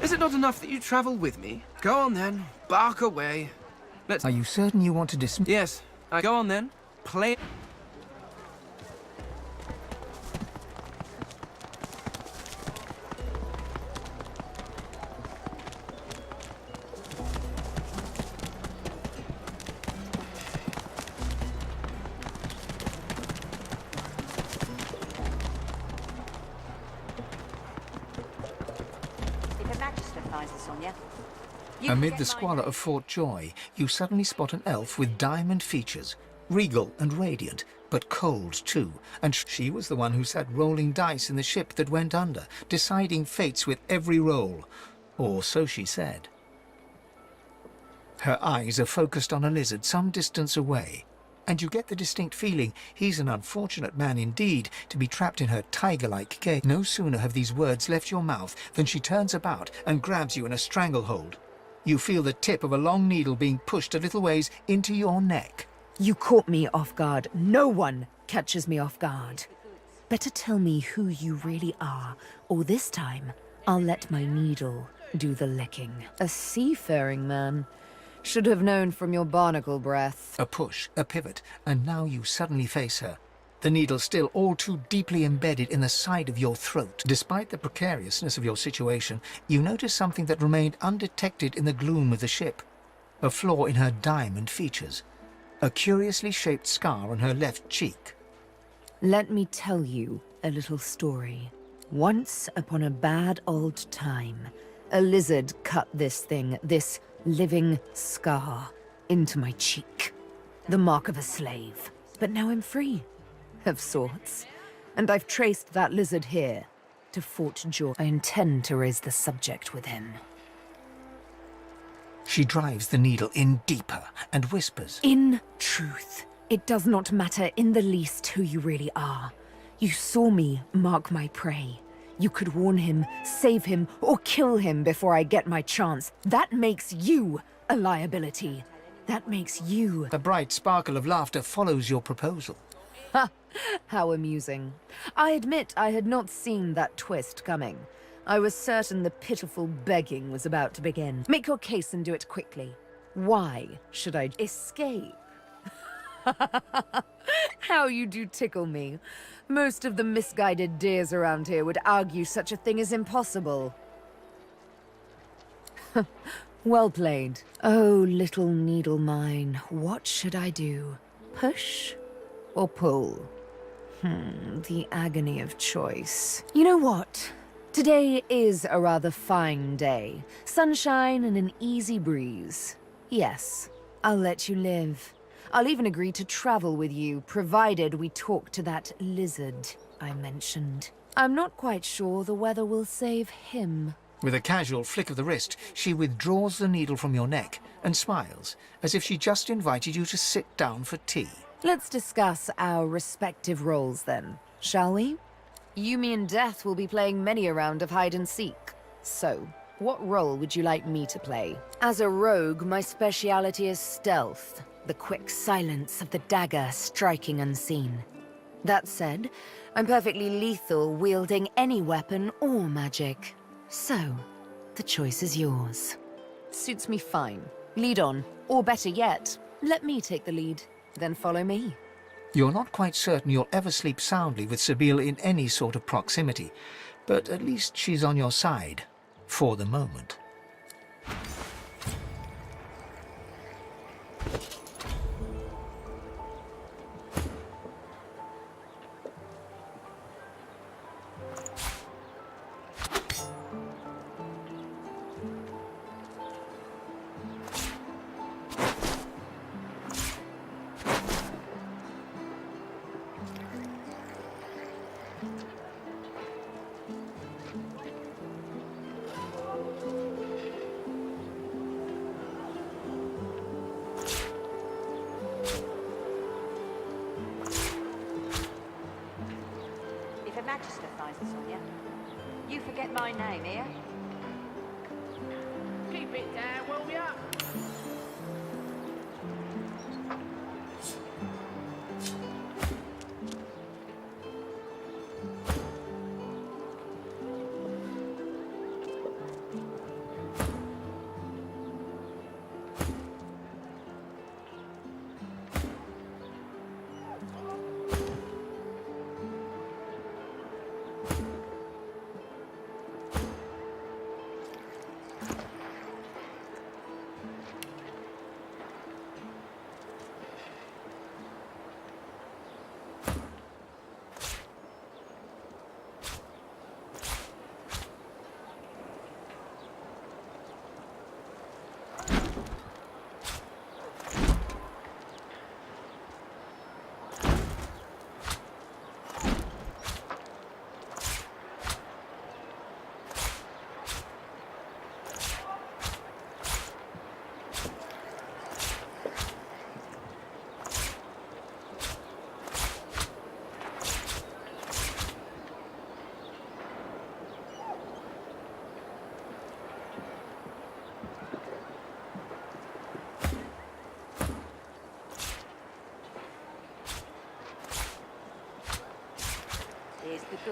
Is it not enough that you travel with me? Go on then, bark away. Are you certain you want to dismiss? Yes, go on then. Play. If a magister finds this on you, Amid the squalor of Fort Joy, you suddenly spot an elf with diamond features, regal and radiant, but cold too, and she was the one who sat rolling dice in the ship that went under, deciding fates with every roll, or so she said. Her eyes are focused on a lizard some distance away, and you get the distinct feeling he's an unfortunate man indeed to be trapped in her tiger-like cage. No sooner have these words left your mouth than she turns about and grabs you in a stranglehold. You feel the tip of a long needle being pushed a little ways into your neck. You caught me off guard. No one catches me off guard. Better tell me who you really are, or this time I'll let my needle do the licking. A seafaring man. Should have known from your barnacle breath. A push, a pivot, and now you suddenly face her. The needle still all too deeply embedded in the side of your throat. Despite the precariousness of your situation, you notice something that remained undetected in the gloom of the ship. A flaw in her diamond features. A curiously shaped scar on her left cheek. Let me tell you a little story. Once upon a bad old time, a lizard cut this thing, this living scar, into my cheek. The mark of a slave. But now I'm free. Of sorts. And I've traced that lizard here to Fort Joy. I intend to raise the subject with him. She drives the needle in deeper and whispers. In truth, it does not matter in the least who you really are. You saw me mark my prey. You could warn him, save him, or kill him before I get my chance. That makes you a liability. That makes you... A bright sparkle of laughter follows your proposal. Ha! How amusing. I admit I had not seen that twist coming. I was certain the pitiful begging was about to begin. Make your case and do it quickly. Why should I escape? How you do tickle me. Most of the misguided deers around here would argue such a thing is impossible. Well played. Oh, little needle mine, what should I do? Push or pull? The agony of choice. You know what? Today is a rather fine day. Sunshine and an easy breeze. Yes, I'll let you live. I'll even agree to travel with you, provided we talk to that lizard I mentioned. I'm not quite sure the weather will save him. With a casual flick of the wrist, she withdraws the needle from your neck and smiles, as if she just invited you to sit down for tea. Let's discuss our respective roles then, shall we? You, me, and Death will be playing many a round of hide and seek. So, what role would you like me to play? As a rogue, my speciality is stealth, the quick silence of the dagger striking unseen. That said, I'm perfectly lethal wielding any weapon or magic. So, the choice is yours. Suits me fine. Lead on, or better yet, let me take the lead. Then follow me. You're not quite certain you'll ever sleep soundly with Sabine in any sort of proximity, but at least she's on your side, for the moment. If a magister finds this on you, you forget my name, here. Keep it down, will ya?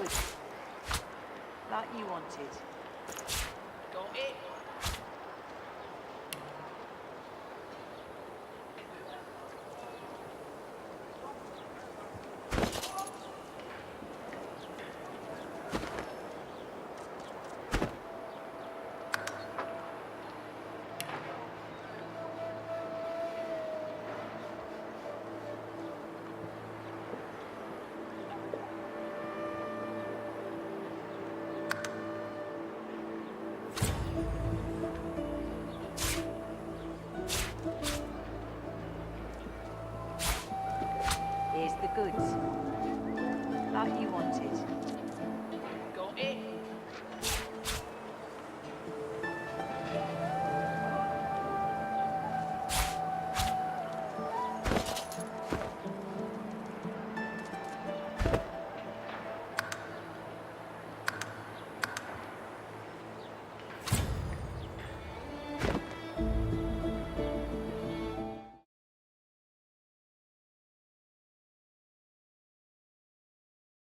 goods. Like you wanted. Got it? Here's the goods. Like you wanted.